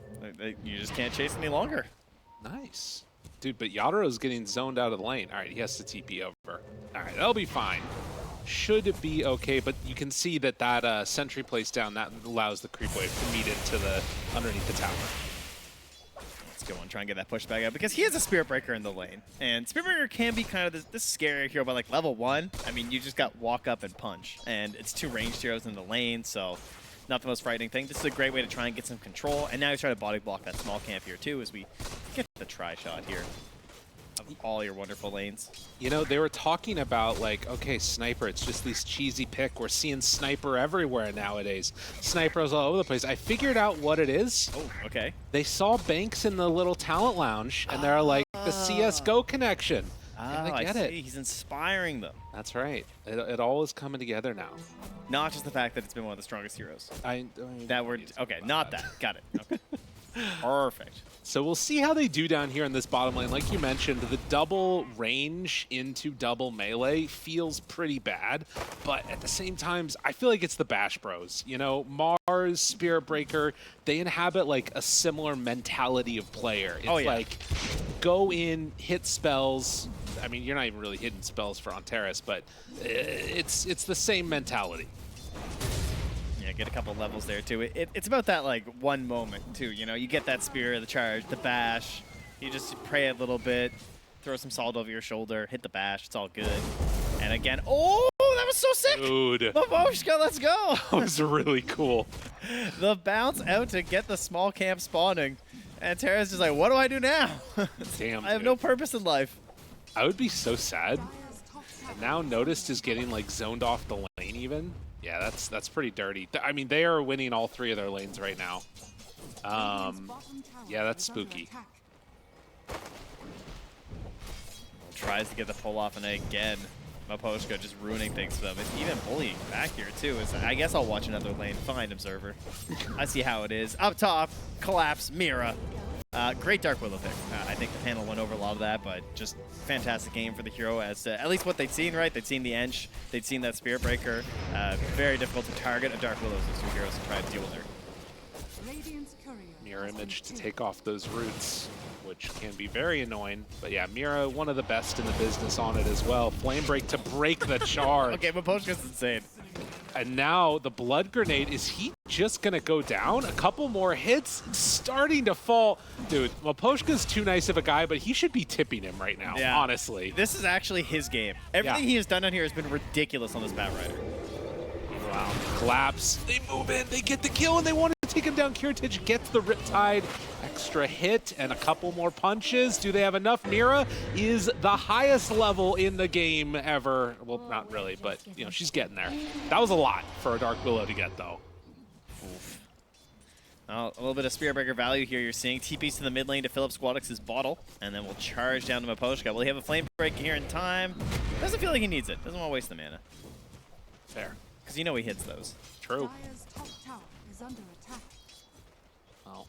You just can't chase any longer. Nice. Dude, but Yadaro's getting zoned out of the lane. All right, he has to TP over. All right, that'll be fine. Should be okay, but you can see that that sentry place down, that allows the creep wave to meet into the underneath the tower. a good one. Try and get that pushback out because he has a Spirit Breaker in the lane. And Spirit Breaker can be kind of this scary hero, but like level 1, I mean, you just got walk up and punch. And it's 2 ranged heroes in the lane, so not the most frightening thing. This is a great way to try and get some control. And now he's trying to body block that small camp here too as we get the try shot here of all your wonderful lanes. You know, they were talking about like, okay, Sniper, it's just this cheesy pick. We're seeing Sniper everywhere nowadays. Snipers all over the place. I figured out what it is. Oh, okay. They saw Banks in the little talent lounge, and they're like, the CSGO connection. And I get it. He's inspiring them. That's right. It all is coming together now. Not just the fact that it's been one of the strongest heroes. That word. Okay, not that. Got it. Okay. Perfect. So we'll see how they do down here in this bottom lane. Like you mentioned, the double range into double melee feels pretty bad, but at the same time, I feel like it's the Bash Bros. You know, Mars, Spirit Breaker, they inhabit like a similar mentality of player. It's like go in, hit spells. I mean, you're not even really hitting spells for Antares, but it's the same mentality. Yeah, get a couple levels there too. It's about that like one moment too. You know, you get that Spirit, the charge, the bash. You just pray a little bit, throw some salt over your shoulder, hit the bash. It's all good. And again, oh, that was so sick! Dude, Maboshka, let's go! That was really cool. The bounce out to get the small camp spawning, and Tara's just like, what do I do now? Damn, I have no purpose in life. I would be so sad. And now Noticed is getting like zoned off the lane even. Yeah, that's pretty dirty. I mean, they are winning all 3 of their lanes right now. Yeah, that's spooky. Tries to get the pull off, and again, Maposhka just ruining things for them. It's even bullying back here too. I guess I'll watch another lane. Fine, Observer. I see how it is. Up top, collapse, Mira. Great Dark Willow pick. I think the panel went over a lot of that, but just fantastic game for the hero as at least what they'd seen, right? They'd seen the Ench, they'd seen that Spirit Breaker. Very difficult to target a Dark Willow as those 2 heroes to try to deal with her. Mirror Image to take off those roots, which can be very annoying. But yeah, Mira, one of the best in the business on it as well. Flame Break to break the charge. Okay, Maposhka's insane. And now the Blood Grenade, is he just going to go down? A couple more hits, starting to fall. Dude, Maposhka's too nice of a guy, but he should be tipping him right now, honestly. This is actually his game. Everything he has done on here has been ridiculous on this Bat Rider. Wow. Collapse. They move in, they get the kill, and they want to take him down. Kiritich gets the Riptide. Extra hit and a couple more punches. Do they have enough? Mira is the highest level in the game ever. Well, not really, but you know, she's getting there. That was a lot for a Dark Willow to get, though. Oof. Well, a little bit of Spirit Breaker value here. You're seeing TPs to the mid lane to fill up Squadix's bottle, and then we'll charge down to Maposhka. Will he have a Flame Break here in time? Doesn't feel like he needs it. Doesn't want to waste the mana. Fair. Because you know he hits those. True. Dire's top tower is under attack. Well,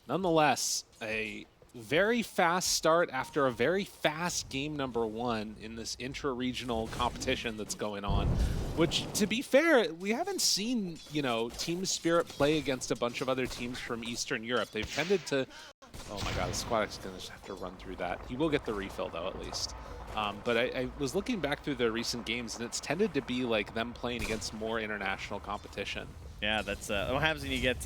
nonetheless, a very fast start after a very fast game number 1 in this intra-regional competition that's going on. Which, to be fair, we haven't seen, you know, Team Spirit play against a bunch of other teams from Eastern Europe. They've tended to... Oh my god, Squadix going to just have to run through that. He will get the refill, though, at least. But I was looking back through the recent games, and it's tended to be like them playing against more international competition. Yeah, that's what happens when you get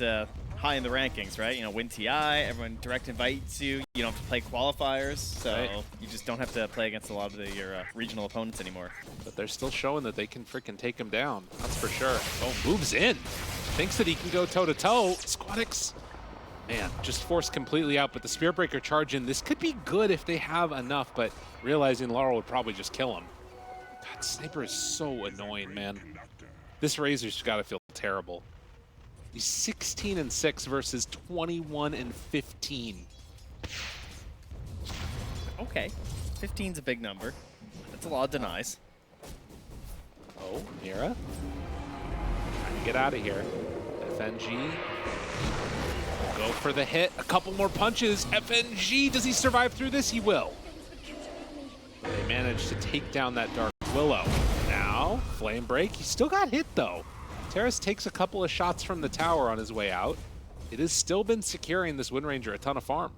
high in the rankings, right? You know, win TI, everyone direct invites you. You don't have to play qualifiers, so you just don't have to play against a lot of your regional opponents anymore. But they're still showing that they can freaking take him down. That's for sure. Oh, moves in. Thinks that he can go toe-to-toe. Squadix, man, just forced completely out. But the Spirit Breaker charge in. This could be good if they have enough, but realizing Laurel would probably just kill him. God, Sniper is so annoying, man. This Razor's got to feel terrible. He's 16-6 versus 21-15. Okay, 15's a big number. That's a lot of denies. Oh, Mira. Trying to get out of here. FNG. Go for the hit. A couple more punches. FNG, does he survive through this? He will. They managed to take down that Dark Willow. Now, Flame Break. He still got hit, though. Terrace takes a couple of shots from the tower on his way out. It has still been securing this Wind Ranger a ton of farm.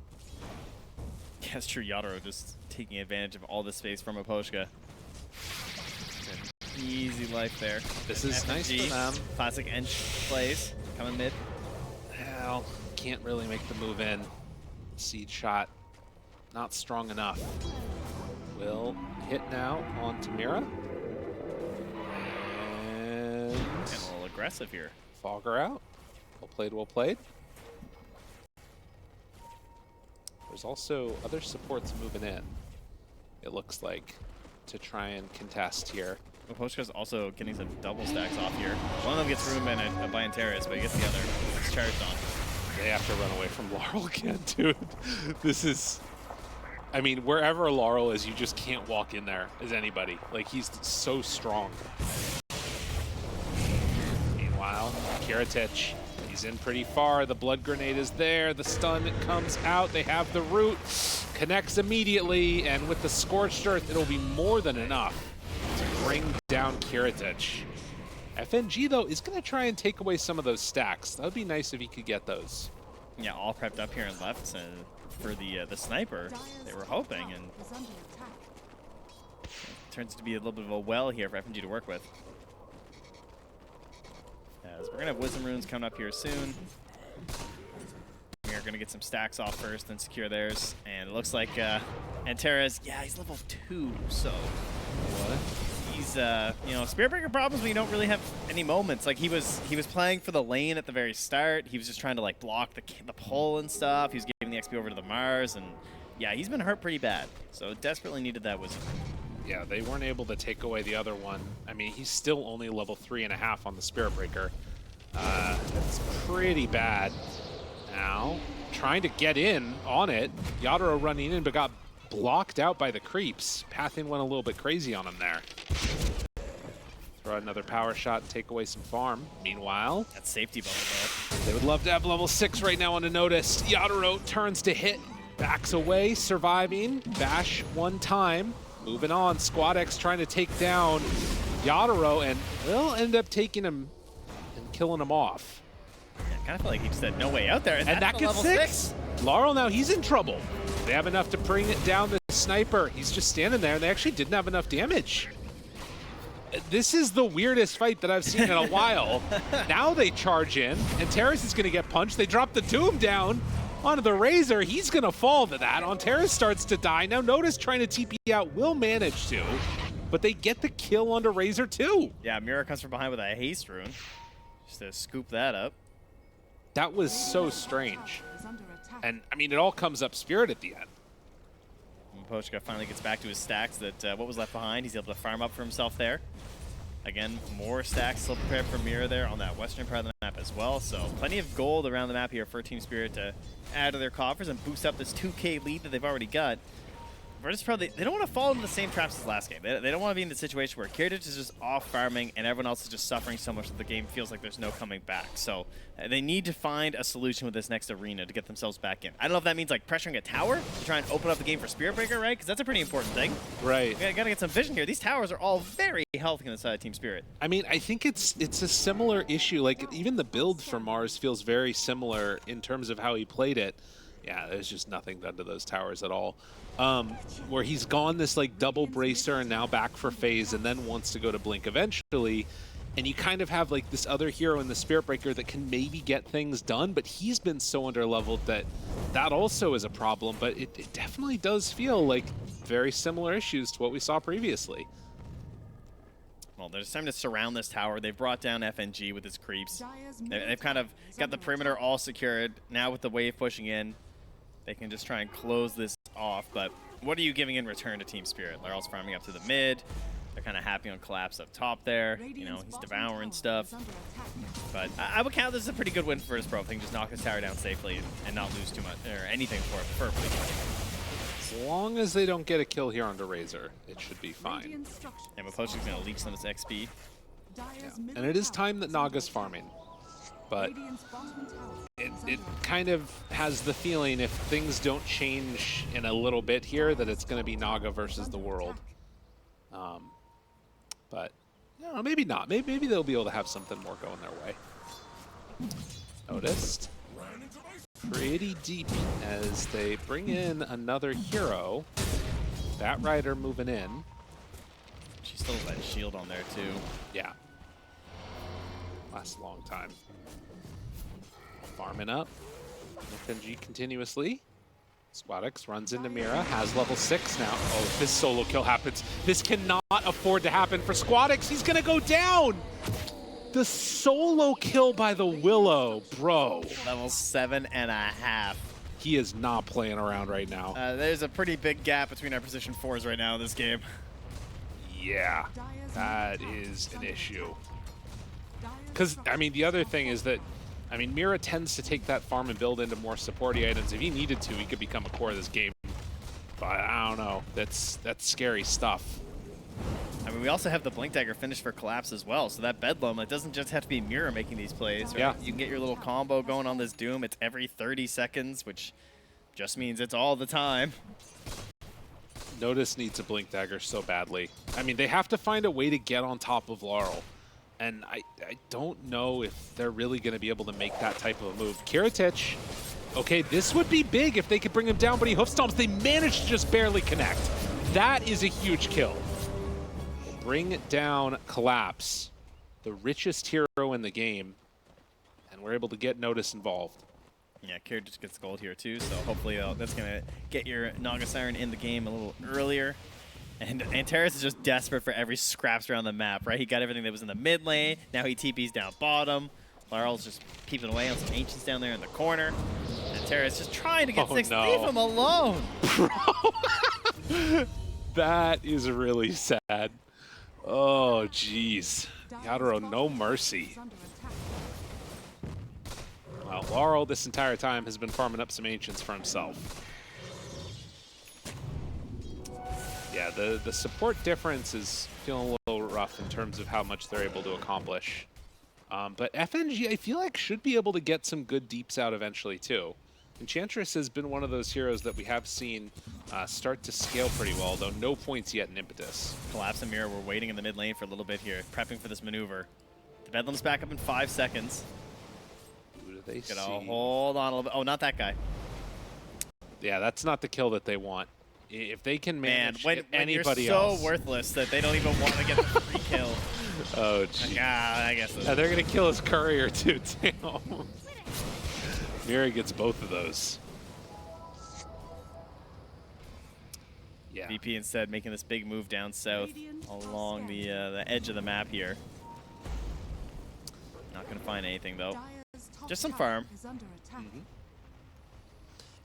Yeah, it's true. Yadoro just taking advantage of all the space from Maposhka. Easy life there. This is FNG, nice for them. Classic Ench plays. Coming mid. Well, can't really make the move in. Seed shot not strong enough. Will hit now on Tamira. And Getting a little aggressive here. Fogger out. Well played, well played. There's also other supports moving in, it looks like, to try and contest here. Poshka's also getting some double stacks off here. One of them gets ruined by Antares, but he gets the other. It's charged on. They have to run away from Laurel again, dude. This is... I mean, wherever Laurel is, you just can't walk in there as anybody. Like, he's so strong. Meanwhile, Kiritich, he's in pretty far. The blood grenade is there. The stun comes out. They have the root. Connects immediately. And with the Scorched Earth, it'll be more than enough to bring down Kiritich. FNG, though, is going to try and take away some of those stacks. That would be nice if he could get those. Yeah, all prepped up here and left for the sniper. They were hoping, and turns to be a little bit of a well here for FNG to work with. As we're going to have Wisdom Runes coming up here soon. We're going to get some stacks off first and secure theirs. And it looks like Antares, yeah, he's level 2, so... What? He's, you know, Spirit Breaker problems when you don't really have any moments. Like, he was playing for the lane at the very start. He was just trying to, like, block the pull and stuff. He was giving the XP over to the Mars, and, yeah, he's been hurt pretty bad. So desperately needed that Wisdom. Yeah, they weren't able to take away the other one. I mean, he's still only level 3.5 on the Spirit Breaker. That's pretty bad. Now, trying to get in on it. Yadoro running in, but got blocked out by the creeps. Pathing went a little bit crazy on him there. Throw out another power shot and take away some farm. Meanwhile, That safety bubble, though. they would love to have level 6 right now on a notice. Yadoro turns to hit, backs away, surviving. Bash one time. Moving on, Squad X trying to take down Yadoro, and will end up taking him and killing him off. Yeah, I kind of feel like he just had no way out there. And that's that the gets level 6. Laurel now, he's in trouble. They have enough to bring it down the sniper. He's just standing there, and they actually didn't have enough damage. This is the weirdest fight that I've seen in a while. Now they charge in, and Terrace is going to get punched. They drop the Doom down onto the Razor. He's going to fall to that. Terrace starts to die. Now Notice trying to TP out will manage to, but they get the kill onto Razor too. Yeah, Mira comes from behind with a haste rune. Just to scoop that up. That was so strange. Is under attack. And, I mean, it all comes up Spirit at the end. And Pochka finally gets back to his stacks that what was left behind. He's able to farm up for himself there. Again, more stacks still prepared for Mira there on that western part of the map as well. So plenty of gold around the map here for Team Spirit to add to their coffers and boost up this 2K lead that they've already got. Virtus.pro, they don't want to fall into the same traps as last game. They don't want to be in the situation where Kiritich is just off farming and everyone else is just suffering so much that the game feels like there's no coming back. So they need to find a solution with this next arena to get themselves back in. I don't know if that means like pressuring a tower to try and open up the game for Spirit Breaker, right? Because that's a pretty important thing. Right. We gotta get some vision here. These towers are all very healthy on the side of Team Spirit. I mean, I think it's a similar issue. Like, even the build for Mars feels very similar in terms of how he played it. Yeah, there's just nothing done to those towers at all. Where he's gone this like double bracer and now back for phase and then wants to go to blink eventually. And you kind of have like this other hero in the Spirit Breaker that can maybe get things done, but he's been so underleveled that that also is a problem. But it definitely does feel like very similar issues to what we saw previously. Well, there's time to surround this tower. They've brought down FNG with his creeps. They've kind of got the perimeter all secured. Now with the wave pushing in, they can just try and close this off. But what are you giving in return to Team Spirit? Laurel's farming up to the mid. They're kind of happy on collapse up top there. You know, he's devouring stuff. But I would count this as a pretty good win for Virtus.pro if they can just knock this tower down safely and not lose too much or anything for it, preferably. As long as they don't get a kill here onto Razor, it should be fine. And Mapochi's going to leech some of this XP. Yeah. And it is time that Naga's farming. But it kind of has the feeling if things don't change in a little bit here that it's going to be Naga versus the world. But you know, maybe not. Maybe they'll be able to have something more going their way. Noticed. Pretty deep as they bring in another hero. Bat Rider moving in. She still has that shield on there too. Yeah. Lasts a long time. Farming up. FNG continuously. Squadix runs into Mira, has level 6 now. Oh, if this solo kill happens, this cannot afford to happen for Squadix. He's gonna go down. The solo kill by the Willow, bro. Level 7.5. He is not playing around right now. There's a pretty big gap between our position 4s right now in this game. Yeah, that is an issue. Because, I mean, the other thing is that, I mean, Mira tends to take that farm and build into more supporty items. If he needed to, he could become a core of this game. But I don't know. That's scary stuff. I mean, we also have the Blink Dagger finish for Collapse as well. So that Bedlam, it doesn't just have to be Mira making these plays. Right? Yeah. You can get your little combo going on this Doom. It's every 30 seconds, which just means it's all the time. Notice needs a Blink Dagger so badly. I mean, they have to find a way to get on top of Laurel. And I don't know if they're really going to be able to make that type of a move. Kiritich, okay, this would be big if they could bring him down, but he hoof stomps. They managed to just barely connect. That is a huge kill. Bring down Collapse, the richest hero in the game, and we're able to get Notice involved. Yeah, Kiritich gets gold here too, so hopefully that's going to get your Naga Siren in the game a little earlier. And Antares is just desperate for every scraps around the map, right? He got everything that was in the mid lane. Now he TP's down bottom. Laurel's just peeping away on some Ancients down there in the corner. Antares just trying to get 6. No. Leave him alone. Bro, that is really sad. Oh, jeez. Yadro, no mercy. Well, Laurel this entire time has been farming up some Ancients for himself. Yeah, the support difference is feeling a little rough in terms of how much they're able to accomplish. But FNG, I feel like, should be able to get some good deeps out eventually, too. Enchantress has been one of those heroes that we have seen start to scale pretty well, though no points yet in Impetus. Collapse and Mira, we're waiting in the mid lane for a little bit here, prepping for this maneuver. The Bedlam's back up in 5 seconds. Who do they see? Gotta hold on a little bit. Oh, not that guy. Yeah, that's not the kill that they want. If they can manage when anybody you're else. so worthless that they don't even want to get the free kill. Oh, geez. I guess. They're going to kill his courier, too. Damn. Mira gets both of those. Yeah. VP instead making this big move down south along the edge of the map here. Not going to find anything, though. Just some farm.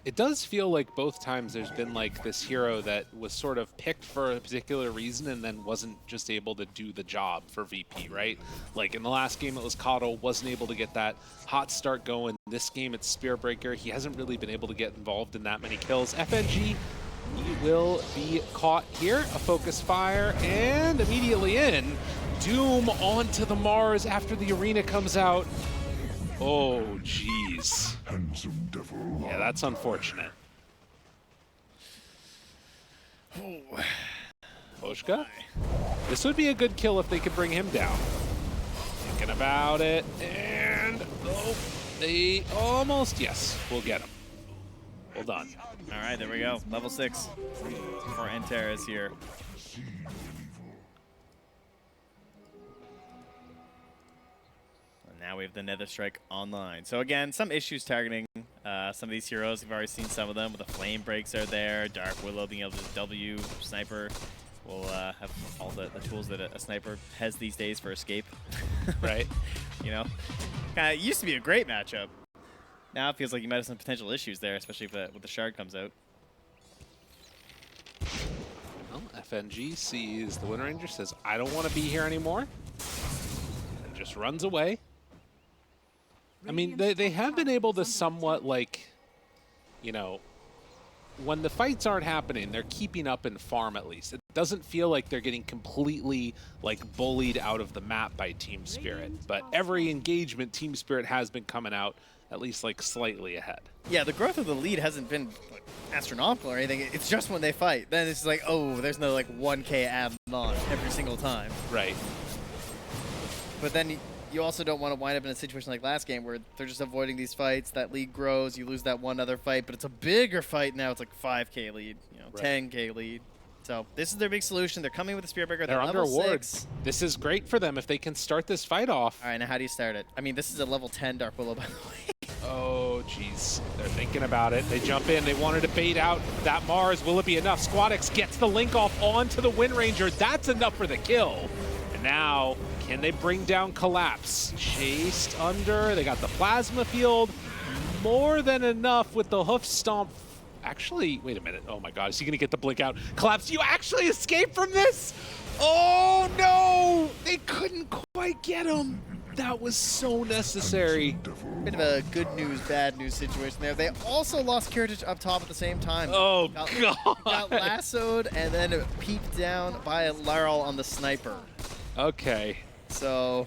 It does feel like both times there's been like this hero that was sort of picked for a particular reason and then wasn't just able to do the job for VP, right? Like in the last game it was Cotto, wasn't able to get that hot start going. This game it's Spearbreaker. He hasn't really been able to get involved in that many kills. FNG, he will be caught here. A focus fire and immediately in. Doom onto the Mars after the arena comes out. Oh, jeez. Yeah, that's unfortunate. Boshka? This would be a good kill if they could bring him down. Thinking about it, and oh, they almost, yes, we'll get him. Well done. All right, there we go. Level 6 for Antares here. Now we have the Nether Strike online. So again, some issues targeting some of these heroes. We've already seen some of them with the Flame Breaks are there. Dark Willow being able to W. Sniper will have all the tools that a sniper has these days for escape. Right. You know, it used to be a great matchup. Now it feels like you might have some potential issues there, especially if when the Shard comes out. Well, FNG sees the Wind Ranger, says, I don't want to be here anymore. And just runs away. I mean, they have been able to somewhat, like, you know, when the fights aren't happening, they're keeping up in farm at least. It doesn't feel like they're getting completely, like, bullied out of the map by Team Spirit. But every engagement, Team Spirit has been coming out at least, like, slightly ahead. Yeah, the growth of the lead hasn't been like, astronomical or anything. It's just when they fight. Then it's like, oh, there's no, like, 1K add on every single time. Right. But then you also don't want to wind up in a situation like last game where they're just avoiding these fights. That lead grows, you lose that one other fight, but it's a bigger fight now. It's like 5K lead, you know, right. 10K lead. So this is their big solution. They're coming with the Spearbreaker. They're under level awards. 6. This is great for them if they can start this fight off. All right, now how do you start it? I mean, this is a level 10 Dark Willow, by the way. Oh, jeez. They're thinking thinking about it. They jump in. They wanted to bait out that Mars. Will it be enough? Squadix gets the link off onto the Wind Ranger. That's enough for the kill. And now, can they bring down Collapse? Chased under. They got the Plasma Field. More than enough with the Hoof Stomp. Actually, wait a minute. Oh my God, is he going to get the blink out? Collapse, you actually escaped from this? Oh no! They couldn't quite get him. That was so necessary. Bit of a good news, bad news situation there. They also lost Kiritich up top at the same time. Oh, God. Got lassoed and then peeped down by Laral on the sniper. Okay. So,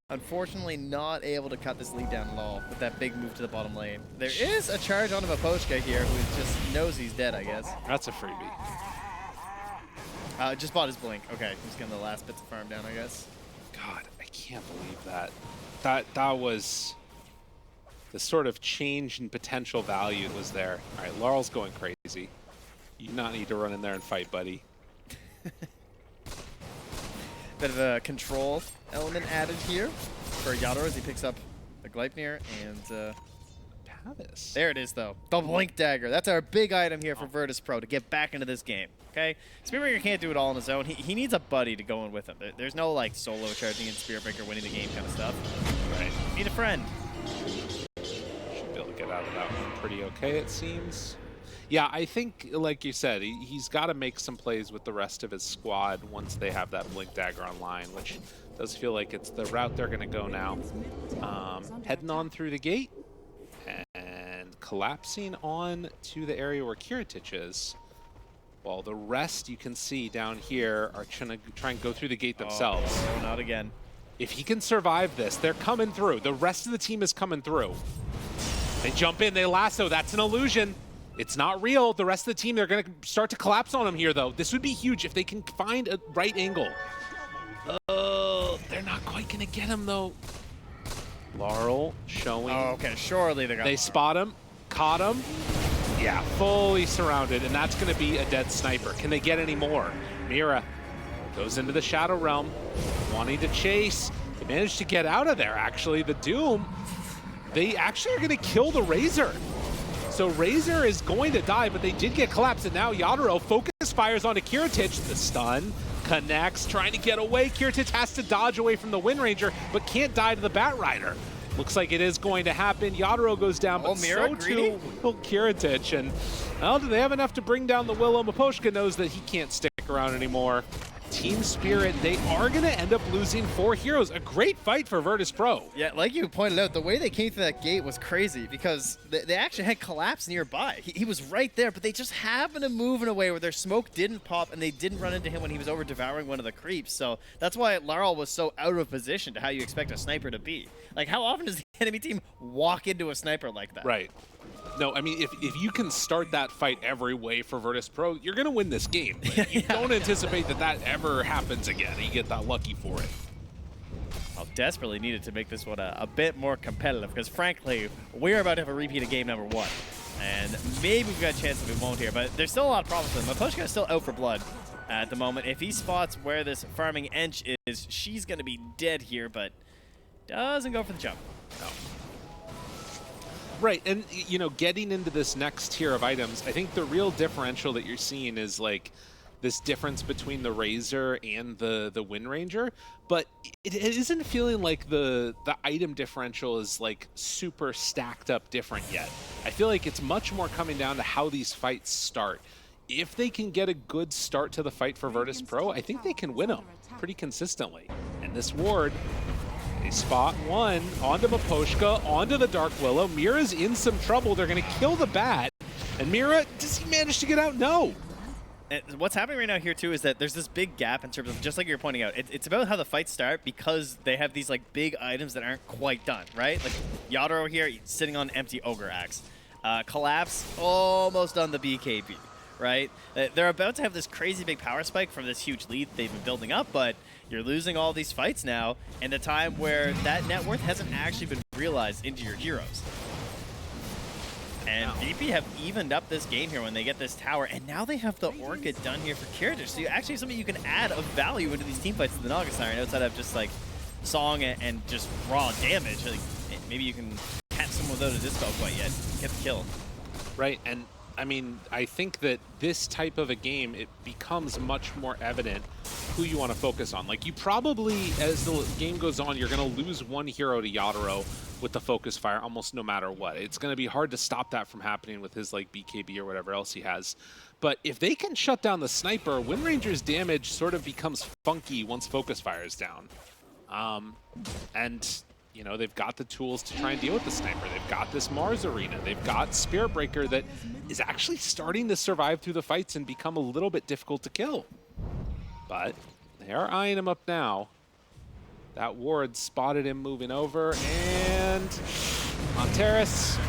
unfortunately not able to cut this lead down at all with that big move to the bottom lane. There is a charge onto Mapochka here who just knows he's dead, I guess. That's a freebie. Just bought his blink. Okay, he's getting the last bits of farm down, I guess. God, I can't believe that. That was the sort of change in potential value was there. All right, Laurel's going crazy. You do not need to run in there and fight, buddy. Bit of a control element added here for Yador as he picks up a Gleipnir and Pavis. there it is though. The Blink Dagger. That's our big item here for Virtus.pro to get back into this game. Okay? Spearbreaker can't do it all on his own. He needs a buddy to go in with him. There's no like solo charging and Spearbreaker winning the game kind of stuff. Right. Need a friend. Should be able to get out of that one pretty okay, it seems. Yeah, I think, like you said, he's got to make some plays with the rest of his squad once they have that Blink Dagger online, which does feel like it's the route they're going to go now. Heading on through the gate and collapsing on to the area where Kiritich is. While the rest you can see down here are trying to try and go through the gate themselves. Oh, no, not again. If he can survive this, they're coming through. The rest of the team is coming through. They jump in, they lasso. That's an illusion. It's not real. The rest of the team, they're going to start to collapse on him here, though. This would be huge if they can find a right angle. Oh, they're not quite going to get him, though. Laurel showing. Oh, okay. Surely they spot him, caught him. Yeah, fully surrounded, and that's going to be a dead sniper. Can they get any more? Mira goes into the Shadow Realm, wanting to chase. They managed to get out of there, actually. The Doom, they actually are going to kill the Razor. So Razor is going to die, but they did get collapsed, and now Yadoro focus fires onto Kiritich. The stun connects, trying to get away. Kiritich has to dodge away from the Wind Ranger, but can't die to the Bat Rider. Looks like it is going to happen. Yadoro goes down, but Mira, so too will Kiritich. And, well, do they have enough to bring down the Willow? Mapochka knows that he can't stick around anymore. Team Spirit, they are going to end up losing 4 heroes. A great fight for Virtus.pro. Yeah, like you pointed out, the way they came through that gate was crazy because they actually had Collapse nearby. He was right there, but they just happened to move in a way where their smoke didn't pop and they didn't run into him when he was over devouring one of the creeps. So that's why Laral was so out of position to how you expect a sniper to be. Like, how often does the enemy team walk into a sniper like that? Right. No, I mean, if you can start that fight every way for Virtus.pro, you're going to win this game. Like, you don't anticipate that ever happens again. You get that lucky for it. I'll desperately needed to make this one a bit more competitive because, frankly, we're about to have a repeat of game number 1. And maybe we've got a chance that we won't here, but there's still a lot of problems with him. Mapochka is still out for blood at the moment. If he spots where this farming Ench is, she's going to be dead here, but doesn't go for the jump. No. Right, and you know, getting into this next tier of items, I think the real differential that you're seeing is like this difference between the Razor and the Wind Ranger, but it isn't feeling like the item differential is like super stacked up different yet. I feel like it's much more coming down to how these fights start. If they can get a good start to the fight for Virtus.pro, I think they can win them pretty consistently. And this ward, they spot one onto Mapochka, onto the Dark Willow. Mira's in some trouble. They're going to kill the Bat. And Mira, does he manage to get out? No. And what's happening right now here, too, is that there's this big gap in terms of, just like you're pointing out, it's about how the fights start because they have these, like, big items that aren't quite done, right? Like, Yadoro here, sitting on empty Ogre Axe. Collapse, almost on the BKB, right? They're about to have this crazy big power spike from this huge lead they've been building up, but you're losing all these fights now in a time where that net worth hasn't actually been realized into your heroes. And VP have evened up this game here when they get this tower, and now they have the Orchid done here for Kiritich. So you actually have something you can add of value into these team fights in the Naga Siren outside of just like Song and just raw damage. Like, maybe you can catch someone without a dispel quite yet. Get the kill. Right, and I mean, I think that this type of a game, it becomes much more evident who you want to focus on. Like, you probably, as the game goes on, you're going to lose one hero to Yadaro with the focus fire almost no matter what. It's going to be hard to stop that from happening with his, like, BKB or whatever else he has. But if they can shut down the sniper, Wind Ranger's damage sort of becomes funky once focus fire is down. And you know, they've got the tools to try and deal with the sniper. They've got this MOUZ arena. They've got Spirit Breaker that is actually starting to survive through the fights and become a little bit difficult to kill. But they are eyeing him up now. That ward spotted him moving over, and Monteris,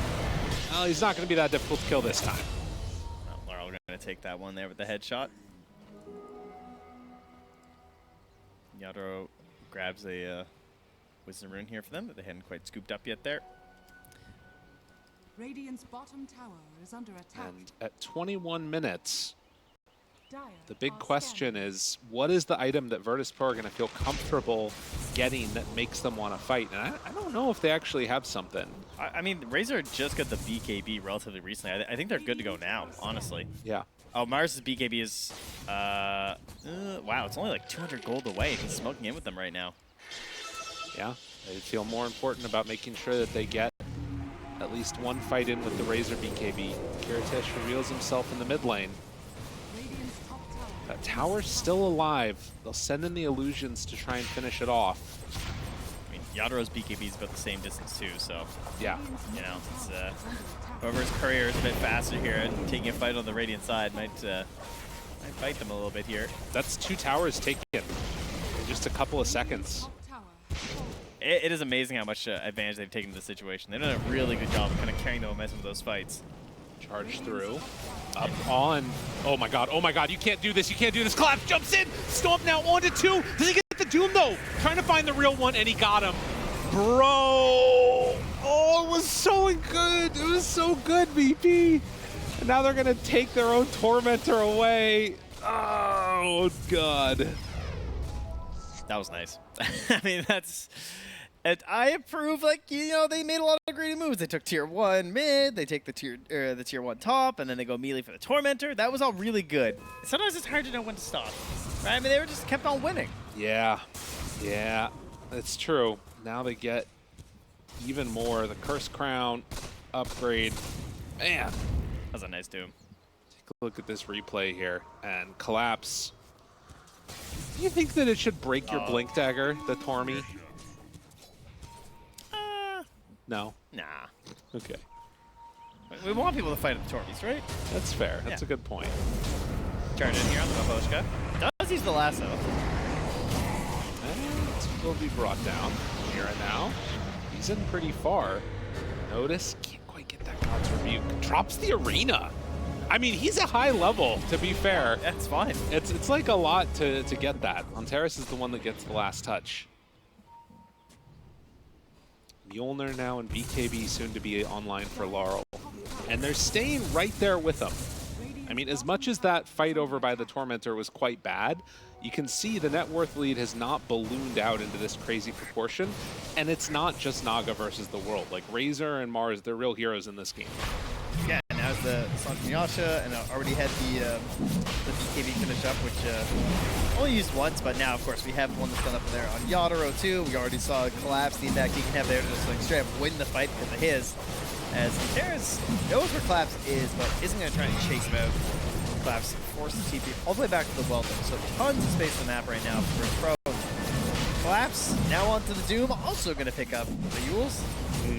well, he's not going to be that difficult to kill this time. Well, Laurel going to take that one there with the headshot. Yadro grabs a Wisdom Rune here for them that they hadn't quite scooped up yet there. Radiant's bottom tower is under attack. And at 21 minutes, Dire the big are question scanning. is, what is the item that Virtus.pro are going to feel comfortable getting that makes them want to fight? And I don't know if they actually have something. I mean, Razor just got the BKB relatively recently. I think they're good to go now, honestly. Yeah. Oh, Mars' BKB is, wow, it's only like 200 gold away. He's smoking in with them right now. Yeah, they feel more important about making sure that they get at least one fight in with the Razor BKB. Kiritesh reveals himself in the mid lane. Radiant's top tower. That tower's still alive. They'll send in the illusions to try and finish it off. I mean, Yadaro's BKB is about the same distance too, so, Yeah. you know, it's, whoever's courier is a bit faster here and taking a fight on the Radiant side might fight them a little bit here. That's 2 towers taken in just a couple of seconds. Top tower. It is amazing how much advantage they've taken in this situation. They've done a really good job of kind of carrying the momentum of those fights. Charge through. Up on. Oh my god, you can't do this, you can't do this. Collapse jumps in. Stomp now on to 2. Does he get the Doom though? Trying to find the real one, and he got him. Bro! Oh, it was so good. It was so good, VP. And now they're gonna take their own Tormentor away. Oh god. That was nice. I mean, that's... I approve, like, you know, they made a lot of great moves. They took tier 1 mid, they take the tier 1 top, and then they go melee for the Tormentor. That was all really good. Sometimes it's hard to know when to stop, right? I mean, they were just kept on winning. Yeah, that's true. Now they get even more. The Curse Crown upgrade. Man. That was a nice Doom. Take a look at this replay here. And Collapse. Do you think that it should break your Blink Dagger, the Tormy? No? Nah. Okay. We want people to fight at the Tormies, right? That's fair. That's Yeah. a good point. Charge in here on the Baboshka. Does use the lasso. And will be brought down here and now. He's in pretty far. Notice, can't quite get that God's Rebuke. Drops the arena. I mean, he's a high level, to be fair. That's fine. It's like a lot to get that. Monteris is the one that gets the last touch. Mjolnir now and BKB soon to be online for Laurel. And they're staying right there with them. I mean, as much as that fight over by the Tormentor was quite bad, you can see the net worth lead has not ballooned out into this crazy proportion. And it's not just Naga versus the world. Like, Razor and MOUZ, they're real heroes in this game. Yeah, and now it's the Sonic Yasha, and I already had the BKB finish up, which only used once, but now, of course, we have one that's done up there on Yadaro, too. We already saw Collapse, the impact he can have there to just like straight up win the fight because of his. As Terrace knows where Collapse is, but isn't going to try and chase him out. Collapse forces TP all the way back to the well, so tons of space on the map right now for Pro. Collapse now onto the Doom, also going to pick up the Yules.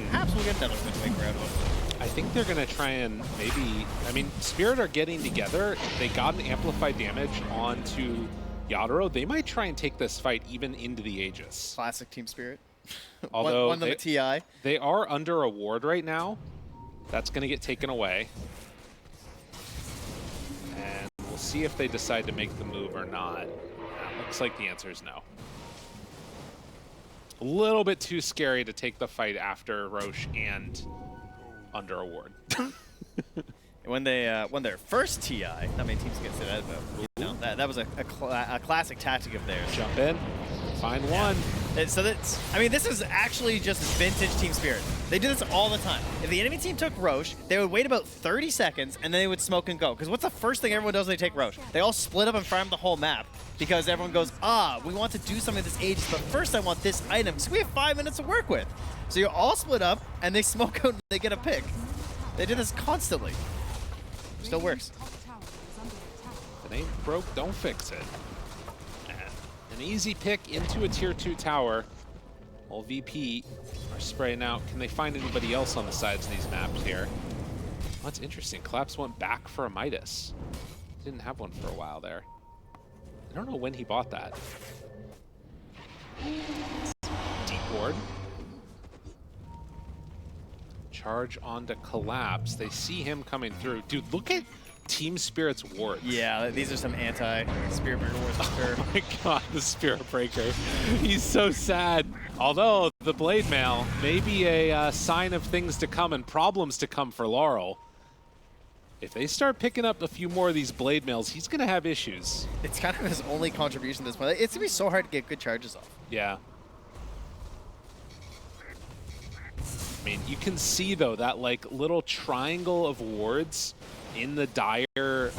Perhaps we'll get another win grab hopefully. I think they're going to try and maybe... I mean, Spirit are getting together. They got an amplified damage onto Yadaro. They might try and take this fight even into the Aegis. Classic Team Spirit. Although one limit TI. They are under a ward right now. That's going to get taken away. And we'll see if they decide to make the move or not. Looks like the answer is no. A little bit too scary to take the fight after Roche and under a ward. When they won their first TI, not many teams can say that, but you know, that was a classic tactic of theirs. Jump in, find one. So that's, I mean, this is actually just vintage team spirit. They do this all the time. If the enemy team took Roche, they would wait about 30 seconds and then they would smoke and go. Because what's the first thing everyone does when they take Roche? They all split up and farm the whole map because everyone goes, we want to do something with this Aegis, but first I want this item because we have 5 minutes to work with. So you all split up and they smoke out and they get a pick. They do this constantly. Still works. If it ain't broke, don't fix it. An easy pick into a tier 2 tower. While VP are spraying out. Can they find anybody else on the sides of these maps here? Oh, that's interesting. Collapse went back for a Midas. Didn't have one for a while there. I don't know when he bought that. Deep ward. Charge onto Collapse. They see him coming through. Dude, look at Team Spirit's wards. Yeah, these are some anti-Spirit Breaker wards for sure. Oh my god, the Spirit Breaker. He's so sad. Although, the Blade Mail may be a sign of things to come and problems to come for Laurel. If they start picking up a few more of these Blade Mails, he's going to have issues. It's kind of his only contribution at this point. It's going to be so hard to get good charges off. Yeah. I mean, you can see, though, that, like, little triangle of wards in the dire,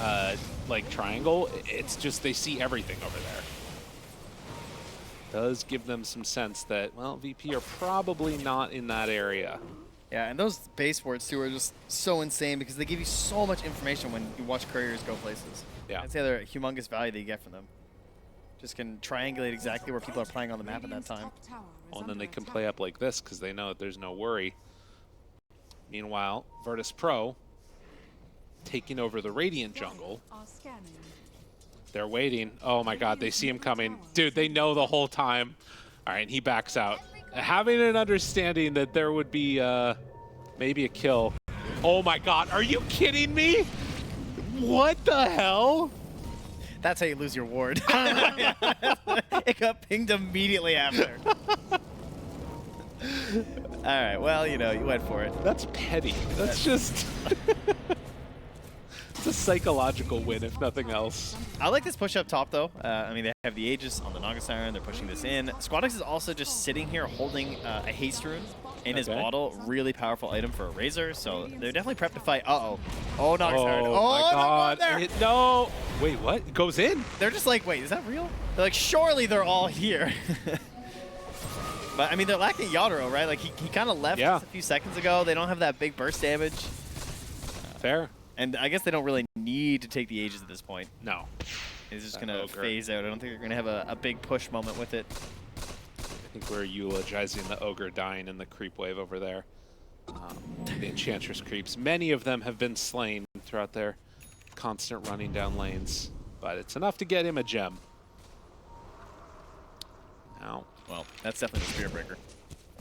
like, triangle. It's just they see everything over there. Does give them some sense that, well, VP are probably not in that area. Yeah, and those base wards, too, are just so insane because they give you so much information when you watch couriers go places. Yeah. That's the other humongous value that you get from them. Just can triangulate exactly where people are playing on the map at that time. Oh, and then they can play up like this because they know that there's no worry. Meanwhile, Virtus.pro taking over the Radiant jungle. They're waiting. Oh my god, they see him coming. Dude, they know the whole time. All right, and he backs out. Having an understanding that there would be maybe a kill. Oh my god, are you kidding me? What the hell? That's how you lose your ward. It got pinged immediately after. All right, well, you know, you went for it. That's petty. That's just... It's a psychological win, if nothing else. I like this push up top, though. I mean, they have the Aegis on the Naga Siren. They're pushing this in. Squadix is also just sitting here holding a haste rune in his bottle. Really powerful item for a Razor, so they're definitely prepped to fight. Uh-oh. Oh, Naga Siren. Oh, my god. There. No. Wait, what? It goes in? They're just like, wait, is that real? They're like, surely they're all here. But, I mean, they're lacking Yadro, right? Like, he kind of left just a few seconds ago. They don't have that big burst damage. Fair. And I guess they don't really need to take the Aegis at this point. No. It's just going to phase out. I don't think they're going to have a big push moment with it. I think we're eulogizing the Ogre dying in the creep wave over there. The Enchantress creeps. Many of them have been slain throughout their constant running down lanes. But it's enough to get him a gem. Now. Well, that's definitely the Spirit Breaker.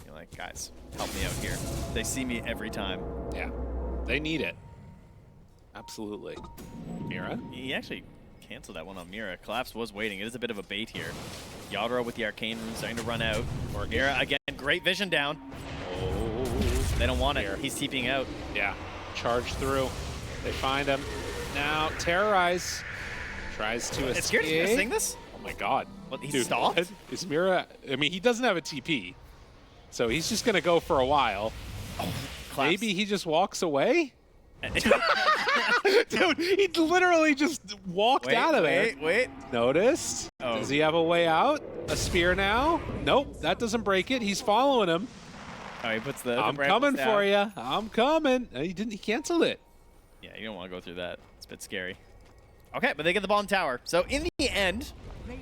You're like, guys, help me out here. They see me every time. Yeah. They need it. Absolutely. Mira? He actually canceled that one on Mira. Collapse was waiting. It is a bit of a bait here. Yadro with the Arcane Rune starting to run out. Mira, again, great vision down. Oh. They don't want it. He's TPing out. Yeah. Charge through. They find him. Now, Terrorize. Tries to escape. It's scared to sing this? Oh my god. What, he Dude, stopped? What? Is Mira... I mean, he doesn't have a TP. So he's just going to go for a while. Oh, maybe he just walks away? Dude, he literally just walked out of it. Wait. Noticed? Oh. Does he have a way out? A spear now? Nope, that doesn't break it. He's following him. Oh, he puts the I'm coming for you. I'm coming. He didn't. He canceled it. Yeah, you don't want to go through that. It's a bit scary. Okay, but they get the bottom tower. So in the end,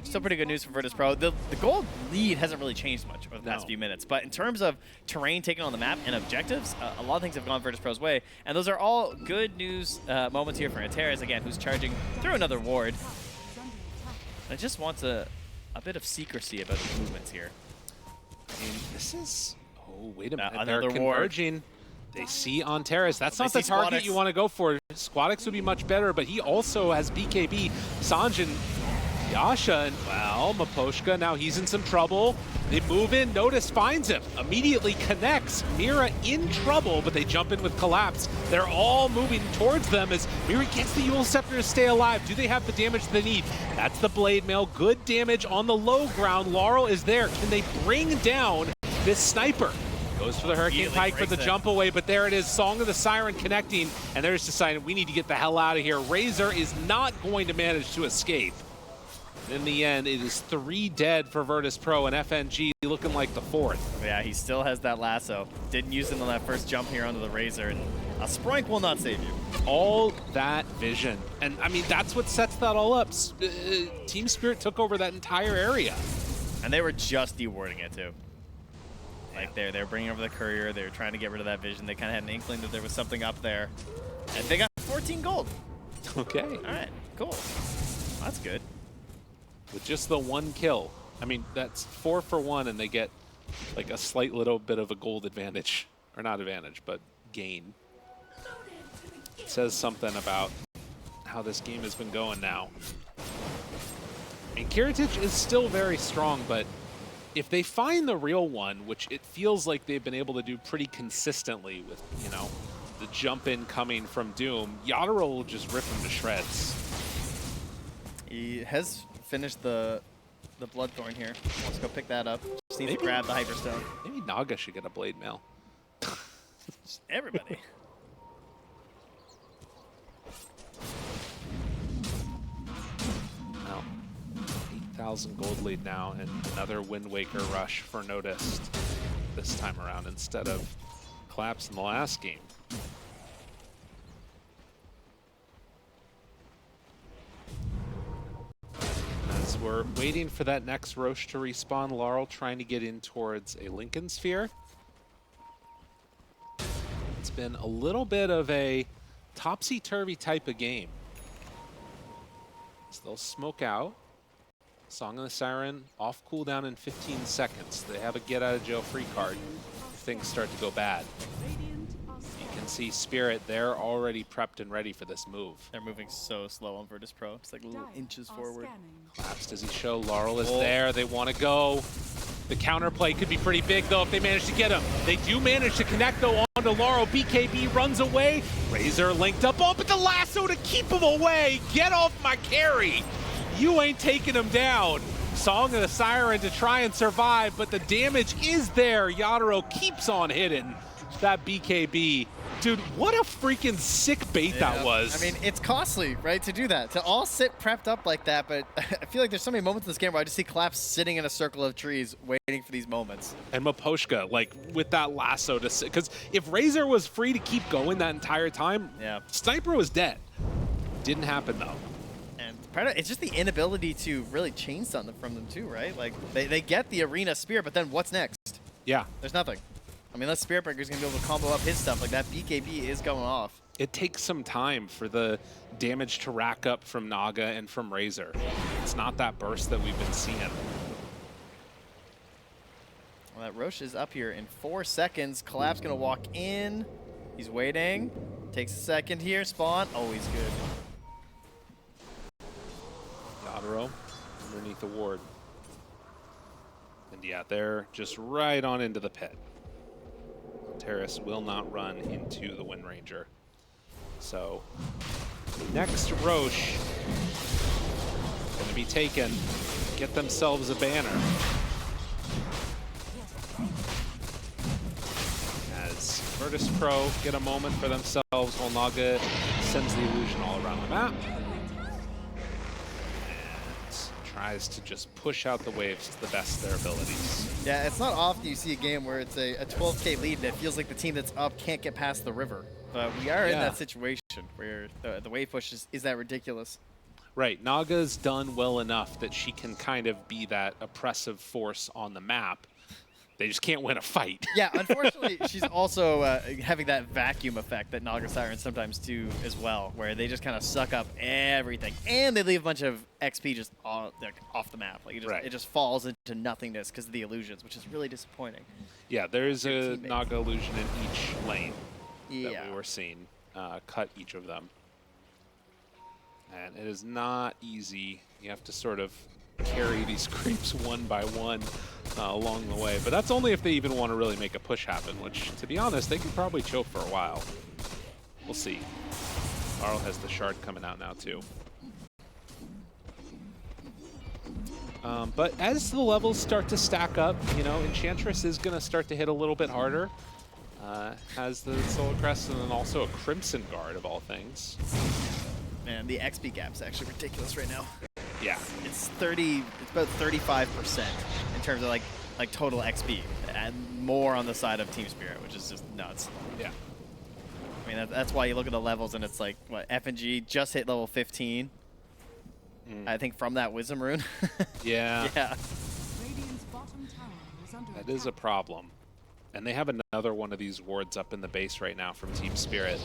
still pretty good news for Virtus.pro. The gold lead hasn't really changed much over the past few minutes, but in terms of terrain taken on the map and objectives, a lot of things have gone Virtus.pro's way, and those are all good news moments here for Antares, again, who's charging through another ward. I just want a bit of secrecy about the movements here. I mean, this is... Oh, wait a minute. Another They're converging. They see Antares. That's not the target you want to go for. Squadix would be much better, but he also has BKB. Sanjin Yasha, and well, Maposhka, now he's in some trouble. They move in, Notice finds him, immediately connects. Mira in trouble, but they jump in with Collapse. They're all moving towards them as Mira gets the Eul Scepter to stay alive. Do they have the damage they need? That's the Blade Mail, good damage on the low ground. Laurel is there. Can they bring down this sniper? Goes for the Hurricane Pike for the jump away, but there it is, Song of the Siren connecting, and they're just deciding we need to get the hell out of here. Razor is not going to manage to escape. In the end, it is 3 dead for Virtus.pro, and FNG looking like the 4th. Yeah, he still has that lasso. Didn't use it on that first jump here onto the Razor, and a Sproink will not save you. All that vision. And, I mean, that's what sets that all up. Team Spirit took over that entire area. And they were just dewarding it, too. Like, they're bringing over the courier. They were trying to get rid of that vision. They kind of had an inkling that there was something up there. And they got 14 gold. Okay. All right, cool. That's good. With just the 1 kill. I mean, that's 4 for 1, and they get like a slight little bit of a gold advantage. Or not advantage, but gain. It says something about how this game has been going now. I mean, Kiritich is still very strong, but if they find the real one, which it feels like they've been able to do pretty consistently with, you know, the jump in coming from Doom, Yadaro will just rip him to shreds. He has finished the Bloodthorn here. Let's go pick that up. Just needs to grab the Hyperstone. Maybe Naga should get a Blade Mail. Everybody. Well, 8,000 gold lead now, and another Wind Waker rush for Noticed this time around instead of Collapse in the last game. As we're waiting for that next Roche to respawn, Laurel trying to get in towards a Lincoln Sphere. It's been a little bit of a topsy-turvy type of game. So they'll smoke out. Song of the Siren off cooldown in 15 seconds. They have a get-out-of-jail-free card if things start to go bad. You can see Spirit, they're already prepped and ready for this move. They're moving so slow on Virtus.pro. It's like little inches forward. Collapse, does he show? Laurel is there. They want to go. The counterplay could be pretty big, though, if they manage to get him. They do manage to connect, though, onto Laurel. BKB runs away. Razor linked up. Oh, but the lasso to keep him away. Get off my carry. You ain't taking him down. Song of the Siren to try and survive, but the damage is there. Yadaro keeps on hitting that BKB. Dude, what a freaking sick bait that was. I mean, it's costly, right, to do that. To all sit prepped up like that, but I feel like there's so many moments in this game where I just see Collapse sitting in a circle of trees waiting for these moments. And Maposhka, like, with that lasso to sit. Because if Razor was free to keep going that entire time, Sniper was dead. Didn't happen, though. And part of it's just the inability to really change something from them, too, right? Like, they get the Arena Spear, but then what's next? Yeah. There's nothing. I mean, unless Spirit Breaker's going to be able to combo up his stuff, like that BKB is going off. It takes some time for the damage to rack up from Naga and from Razor. It's not that burst that we've been seeing. Well, that Roche is up here in 4 seconds. Collapse going to walk in. He's waiting. Takes a second here. Spawn. Oh, he's good. Yadaro underneath the ward. And yeah, they're just right on into the pit. Terrace will not run into the Wind Ranger. So, next Roche going to be taken. Get themselves a banner. As Virtus.pro get a moment for themselves while Naga sends the illusion all around the map. Tries to just push out the waves to the best of their abilities. Yeah, it's not often you see a game where it's a 12K lead and it feels like the team that's up can't get past the river. But we are in that situation where the wave push is that ridiculous. Right, Naga's done well enough that she can kind of be that oppressive force on the map. They just can't win a fight. Yeah, unfortunately, she's also having that vacuum effect that Naga Sirens sometimes do as well, where they just kind of suck up everything, and they leave a bunch of XP just off the map. Like it just falls into nothingness because of the illusions, which is really disappointing. Yeah, there's a Naga illusion in each lane that we were seeing cut each of them. And it is not easy. You have to sort of carry these creeps one by one along the way. But that's only if they even want to really make a push happen, which, to be honest, they could probably choke for a while. We'll see. Arl has the shard coming out now, too. But as the levels start to stack up, you know, Enchantress is going to start to hit a little bit harder. Has the Solar Crest and then also a Crimson Guard, of all things. Man, the XP gap's actually ridiculous right now. Yeah. It's about 35% in terms of like total XP, and more on the side of Team Spirit, which is just nuts. Yeah. I mean, that's why you look at the levels and it's like, what, F&G just hit level 15. I think from that Wisdom Rune. Yeah. Yeah. Radiant's bottom tower is under That is a attack. problem. And they have another one of these wards up in the base right now from Team Spirit.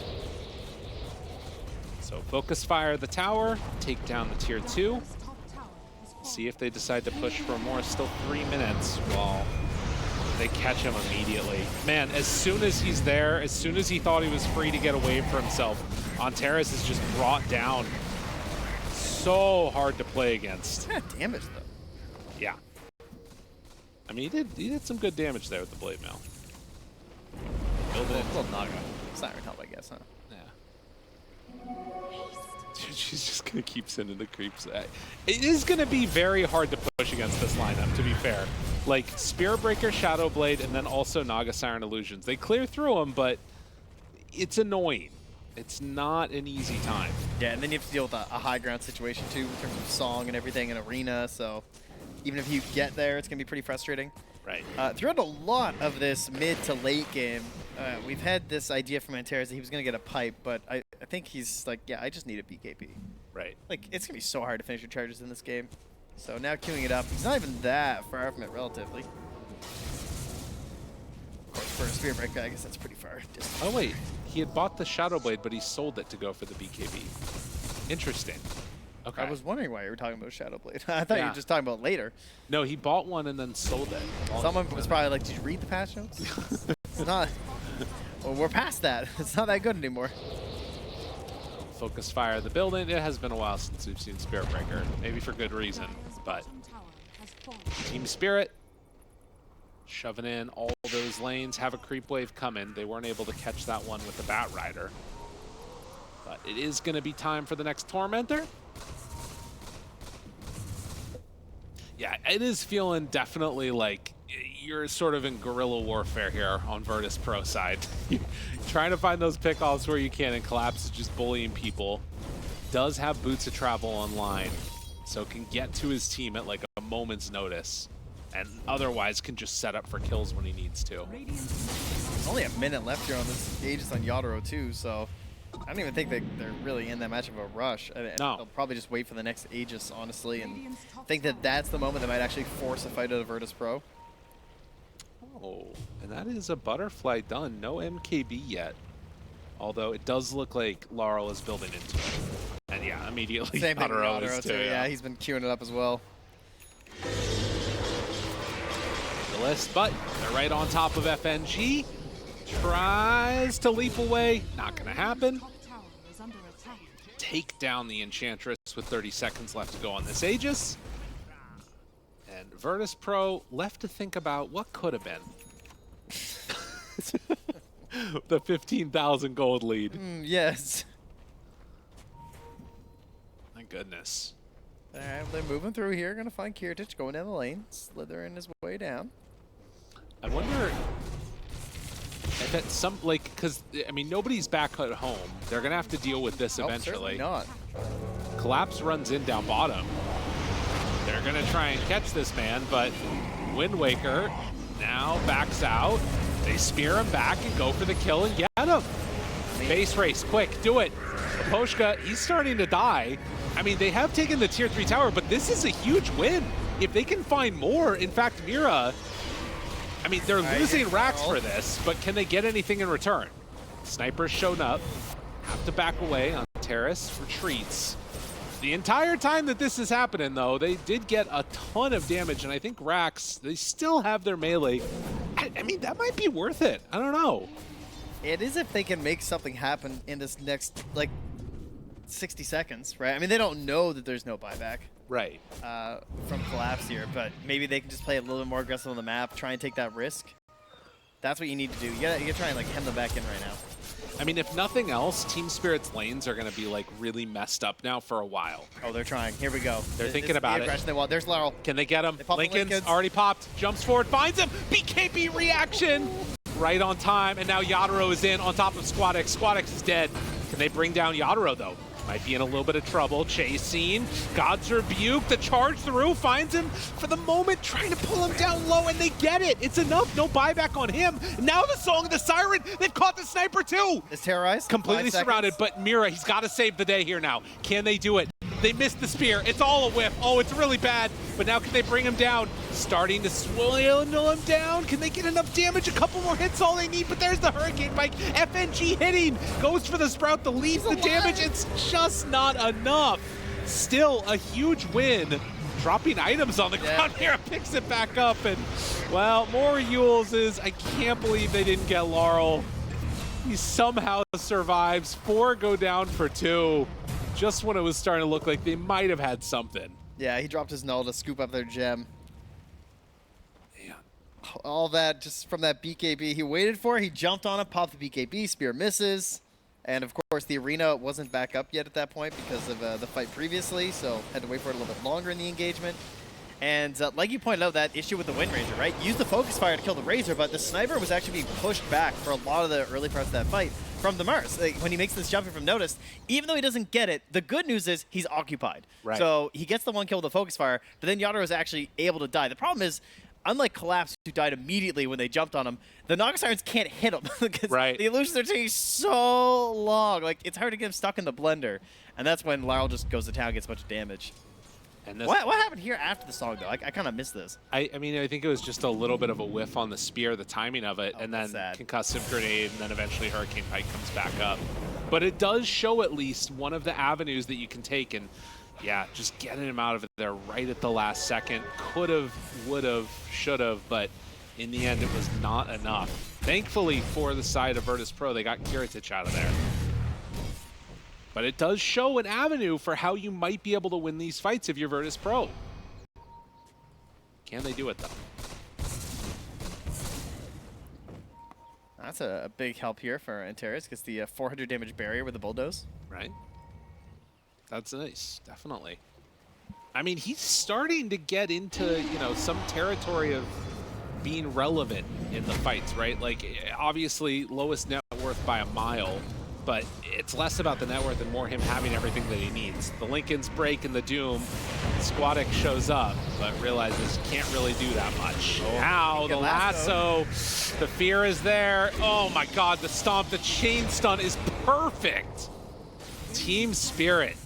So focus fire the tower, take down the tier 2. Dire's top tower has fallen. See if they decide to push for more. Still 3 minutes while they catch him immediately. Man, as soon as he's there, as soon as he thought he was free to get away for himself, Antares is just brought down. So hard to play against. Yeah, damage though. Yeah. I mean, he did some good damage there with the Blade Mail. Build it. Well, Naga. Siren help, I guess, huh? Yeah. Dude, she's just gonna keep sending the creeps. It is gonna be very hard to push against this lineup, to be fair. Like, Spirit Breaker, Shadow Blade, and then also Naga Siren Illusions. They clear through them, but it's annoying. It's not an easy time. Yeah, and then you have to deal with a high ground situation too in terms of song and everything in arena, so even if you get there, it's gonna be pretty frustrating. Right. Throughout a lot of this mid to late game, we've had this idea from Antares that he was gonna get a pipe, but I think he's like, yeah, I just need a BKB. Right. Like, it's gonna be so hard to finish your charges in this game. So now queuing it up, he's not even that far from it relatively. Of course, for a Spirit Breaker, I guess that's pretty far distant. Oh, wait. He had bought the Shadow Blade, but he sold it to go for the BKB. Interesting. Okay. I was wondering why you were talking about Shadow Blade. I thought you Yeah. were just talking about later. No, he bought one and then sold it. Someone was probably like, did you read the patch notes? It's not. Well, we're past that. It's not that good anymore. Focus fire the building. It has been a while since we've seen Spirit Breaker. Maybe for good reason, Dire's but bottom tower has fallen. Team Spirit shoving in all those lanes. Have a creep wave coming. They weren't able to catch that one with the Bat Rider. But it is going to be time for the next Tormentor. Yeah, it is feeling definitely like you're sort of in guerrilla warfare here on Virtus.pro side. You're trying to find those pickoffs where you can, and Collapse is just bullying people. Does have Boots of Travel online, so can get to his team at like a moment's notice, and otherwise can just set up for kills when he needs to. There's only a minute left here on this Aegis on Yadro too, so I don't even think they're really in that much of a rush. No. They'll probably just wait for the next Aegis, honestly, and think that that's the moment that might actually force a fight out of Virtus.pro. Oh, and that is a butterfly done. No MKB yet. Although it does look like Laurel is building into it. And yeah, immediately Same thing with Yadro Yadro is too. Yeah, he's been queuing it up as well. The list, but they're right on top of FNG. Tries to leap away. Not going to happen. Top tower is under attack. Take down the Enchantress with 30 seconds left to go on this Aegis. And Virtus.pro left to think about what could have been. The 15,000 gold lead. Yes. My goodness. All right, they're moving through here. Gonna find Kiritich going down the lane, slithering his way down. I wonder if at some, like, because, I mean, nobody's back at home. They're going to have to deal with this Certainly eventually. not. Collapse runs in down bottom. They're going to try and catch this man, but Wind Waker now backs out. They spear him back and go for the kill and get him. Base race, quick, do it. Poshka, he's starting to die. I mean, they have taken the tier 3 tower, but this is a huge win. If they can find more, in fact, Mira, I mean, they're losing racks for this, but can they get anything in return? Sniper's shown up, have to back away on Terrace, retreats. The entire time that this is happening, though, they did get a ton of damage, and I think racks, they still have their melee. I mean, that might be worth it. I don't know. It is if they can make something happen in this next, like, 60 seconds, right? I mean, they don't know that there's no buyback Right. from Collapse here, but maybe they can just play a little bit more aggressive on the map, try and take that risk. That's what you need to do. You gotta try and like hem them back in right now. I mean, if nothing else, Team Spirit's lanes are going to be like really messed up now for a while. Oh, they're trying. Here we go. They're thinking about it. They want. There's Laurel. Can they get him? They pop the Lincoln's Lincolns. already popped. Jumps forward, finds him. BKB reaction. Right on time. And now Yadaro is in on top of Squadix. Squadix is dead. Can they bring down Yadaro, though? Might be in a little bit of trouble. Chasing. God's Rebuke. The charge through. Finds him for the moment. Trying to pull him down low, and they get it. It's enough. No buyback on him. Now the Song of the Siren. They've caught the sniper, too. Is terrorized. Completely surrounded, but Mira, he's got to save the day here now. Can they do it? They missed the spear. It's all a whiff. Oh, it's really bad. But now can they bring him down? Starting to swindle him down. Can they get enough damage? A couple more hits, all they need. But there's the Hurricane Bike. FNG hitting. Goes for the Sprout to leave the damage. It's just not enough. Still a huge win. Dropping items on the ground here. Picks it back up. And, well, more Yules. I can't believe they didn't get Laurel. He somehow survives. 4 go down for 2. Just when it was starting to look like they might have had something. Yeah, he dropped his null to scoop up their gem. Yeah. All that just from that BKB he waited for. He jumped on it, popped the BKB, spear misses. And of course, the arena wasn't back up yet at that point because of the fight previously, so had to wait for it a little bit longer in the engagement. And like you pointed out, that issue with the Wind Razor, right? Use the focus fire to kill the Razor, but the sniper was actually being pushed back for a lot of the early parts of that fight from the MOUZ. Like, when he makes this jump from Noticed, even though he doesn't get it, the good news is he's occupied. Right. So he gets the one kill with the focus fire, but then Yadaro is actually able to die. The problem is, unlike Collapse, who died immediately when they jumped on him, the Naga Sirens can't hit him because Right. the illusions are taking so long. Like, it's hard to get him stuck in the blender. And that's when Laurel just goes to town, gets a bunch of damage. And this, What happened here after the song, though? I kind of missed this. I mean, I think it was just a little bit of a whiff on the spear, the timing of it, and then that's sad. concussive grenade, and then eventually Hurricane Pike comes back up. But it does show at least one of the avenues that you can take, and yeah, just getting him out of there right at the last second. Could have, would have, should have, but in the end, it was not enough. Thankfully for the side of Virtus.pro, they got Kiritich out of there. But it does show an avenue for how you might be able to win these fights if you're Virtus.pro. Can they do it, though? That's a big help here for Antares. Gets the 400 damage barrier with the bulldoze. Right? That's nice, definitely. I mean, he's starting to get into, you know, some territory of being relevant in the fights, right? Like, obviously, lowest net worth by a mile, but it's less about the net worth and more him having everything that he needs. The Lincolns break and the Doom. Squadix shows up, but realizes can't really do that much. Now the lasso, the fear is there. Oh my God, the stomp, the chain stun is perfect. Team Spirit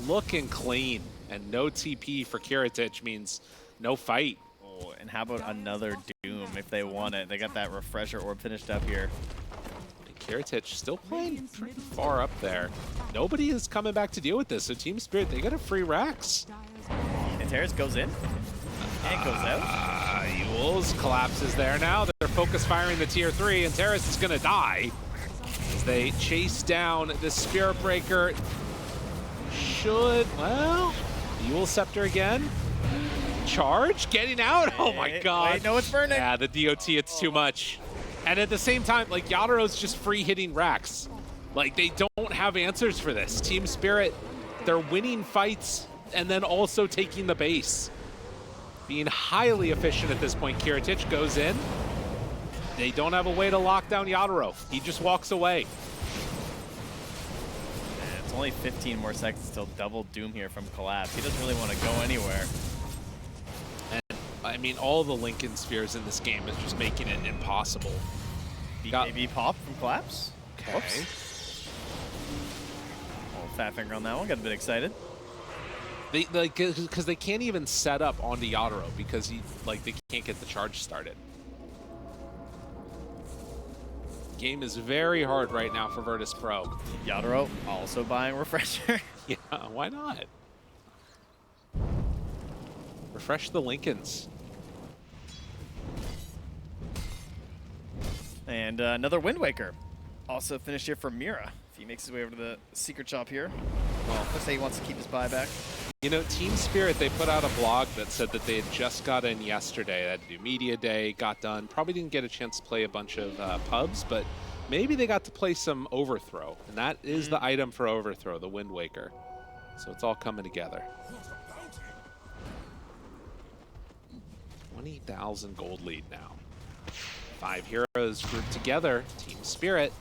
looking clean, and no TP for Kiritich means no fight. Oh, and how about another Doom if they want it? They got that refresher orb finished up here. Kiritich still playing pretty far up there. Nobody is coming back to deal with this, so Team Spirit, they got a free Rax. Antares goes in and goes out. Yules collapses there now. They're focus firing the tier 3, and Terrace is going to die as they chase down the Spirit Breaker. Well, Yule Scepter again. Charge, getting out. Oh my God. Wait, no, it's burning. Yeah, the DOT, it's too much. And at the same time, like, Yadaro's just free hitting Rax. Like, they don't have answers for this. Team Spirit, they're winning fights and then also taking the base. Being highly efficient at this point. Kiritich goes in. They don't have a way to lock down Yadaro. He just walks away. And it's only 15 more seconds till double Doom here from Collapse. He doesn't really want to go anywhere. I mean, all the Lincoln Spheres in this game is just making it impossible. BKB pop from Collapse. Okay. Whoops. Old fat finger on that one. Got a bit excited. Because they can't even set up onto Yadaro because they can't get the charge started. Game is very hard right now for Virtus.pro. Yadaro also buying refresher. Yeah, why not? Refresh the Lincolns. And another Wind Waker. Also finished here for Mira. If he makes his way over to the secret shop here. Well, let's say he wants to keep his buyback. You know, Team Spirit, they put out a blog that said that they had just got in yesterday. They had to do media day, got done. Probably didn't get a chance to play a bunch of pubs, but maybe they got to play some Overthrow. And that is the item for Overthrow, the Wind Waker. So it's all coming together. 20,000 gold lead now. 5 heroes grouped together. Team Spirit.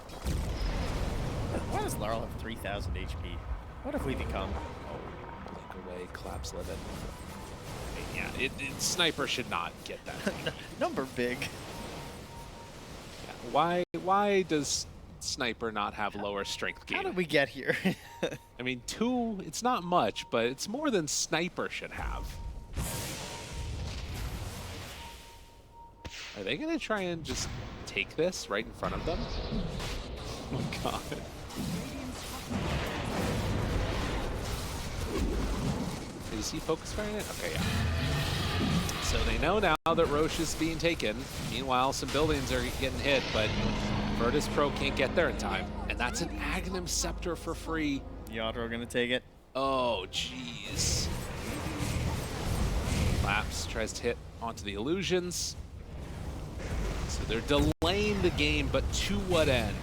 Why does Laurel have 3,000 HP? What have we become? Blink away, collapse livid. I mean, yeah, Sniper should not get that. Number big. Yeah, why does Sniper not have lower strength gain? How did we get here? I mean, 2, it's not much, but it's more than Sniper should have. Are they going to try and just take this right in front of them? Oh my god. Is he focus firing it? Okay, yeah. So they know now that Roche is being taken. Meanwhile, some buildings are getting hit, but Virtus.pro can't get there in time. And that's an Aghanim Scepter for free. Yadro gonna take it. Oh, jeez. Lapse tries to hit onto the illusions. So they're delaying the game, but to what end?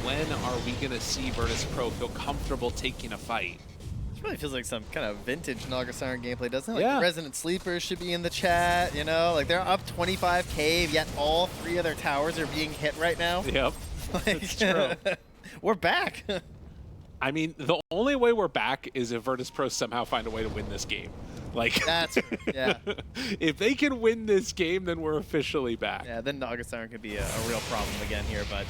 When are we going to see Virtus.pro feel comfortable taking a fight? This really feels like some kind of vintage Naga Siren gameplay, doesn't it? Like Yeah. the Resident Sleepers should be in the chat, you know? Like they're up 25k, yet all 3 of their towers are being hit right now. Yep, that's true. We're back. I mean, the only way we're back is if Virtus.pro somehow find a way to win this game. Like, That's yeah. if they can win this game, then we're officially back. Yeah, then Naga Siren could be a real problem again here, but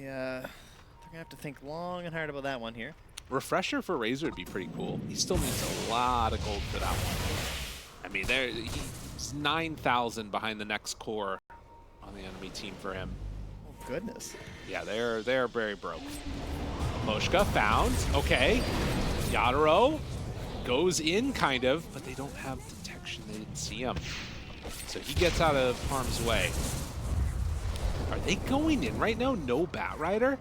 they're gonna have to think long and hard about that one here. Refresher for Razor would be pretty cool. He still needs a lot of gold for that one. I mean, he's 9,000 behind the next core on the enemy team for him. Oh goodness. Yeah, they're very broke. Moshka found. Okay. Yadaro goes in, kind of, but they don't have detection. They didn't see him. So he gets out of harm's way. Are they going in right now? No Batrider?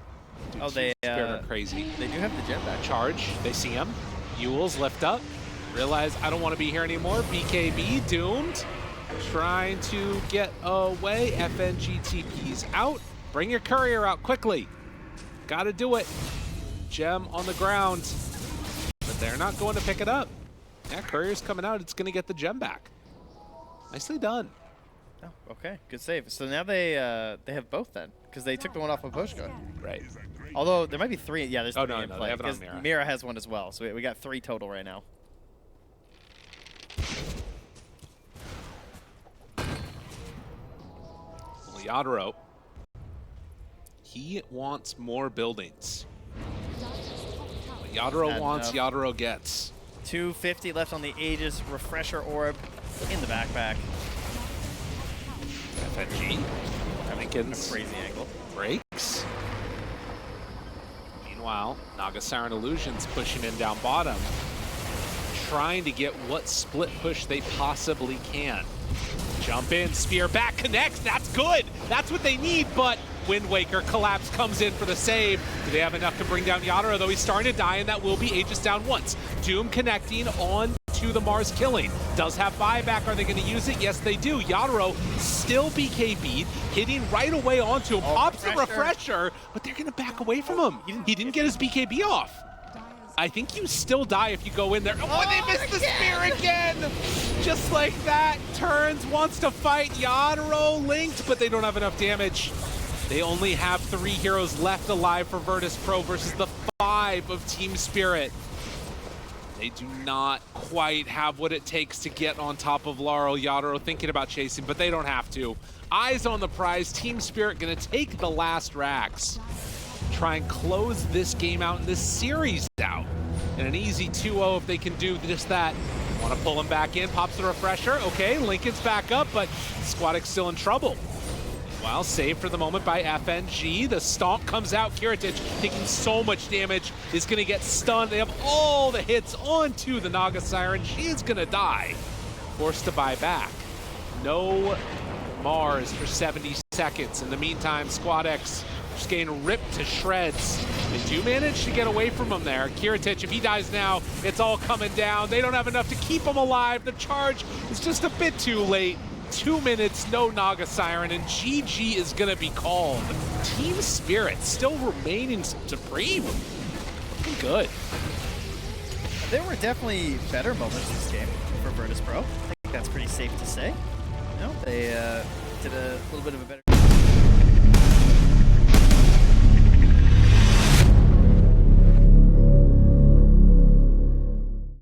Dude, Oh, they are crazy. They do have the gem back. Charge. They see him. Ewells lift up. Realize I don't want to be here anymore. BKB doomed. Trying to get away. FNG TP's out. Bring your courier out quickly. Gotta do it. Gem on the ground. But they're not going to pick it up. Yeah, courier's coming out. It's going to get the gem back. Nicely done. Oh, okay, good save. So now they have both then, because they took the one off of Boschka. Right. Although there might be 3. Yeah, there's 3 no, in no, play. they have it on Because Mira. Mira has one as well, so we got 3 total right now. Well, Yadaro, he wants more buildings. What Yadaro Not wants, enough. Yadaro gets. 250 left on the Aegis Refresher Orb in the backpack. FNG. Lincoln's Crazy angle. breaks. Meanwhile, Naga Siren Illusions pushing in down bottom, trying to get what split push they possibly can. Jump in, spear back, connects, that's good! That's what they need, but Wind Waker collapse comes in for the save. Do they have enough to bring down Yadaro, though he's starting to die, and that will be Aegis down once. Doom connecting on to the Mars killing. Does have buyback, are they gonna use it? Yes, they do. Yadaro still BKB'd, hitting right away onto him, pops the refresher, but they're gonna back away from him. He didn't get his BKB off. I think you still die if you go in there. Oh, they missed the spear again! Just like that, turns, wants to fight. Yadaro linked, but they don't have enough damage. They only have 3 heroes left alive for Virtus.pro versus the 5 of Team Spirit. They do not quite have what it takes to get on top of Laurel. Yadaro thinking about chasing, but they don't have to. Eyes on the prize. Team Spirit gonna take the last racks. Try and close this game out and this series out. And an easy 2-0 if they can do just that. Want to pull him back in, pops the refresher. Okay, Lincoln's back up, but Squadic's still in trouble. Meanwhile, saved for the moment by FNG. The stomp comes out. Kiritich taking so much damage, is going to get stunned. They have all the hits onto the Naga Siren. She is going to die. Forced to buy back. No Mars for 70 seconds. In the meantime, Squad X just getting ripped to shreds. They do manage to get away from him there. Kiritich, if he dies now, it's all coming down. They don't have enough to keep him alive. The charge is just a bit too late. 2 minutes, no Naga Siren, and GG is gonna be called. Team Spirit still remaining supreme. Looking good. There were definitely better moments this game for Virtus.pro. I think that's pretty safe to say. You know, they did a little bit of a better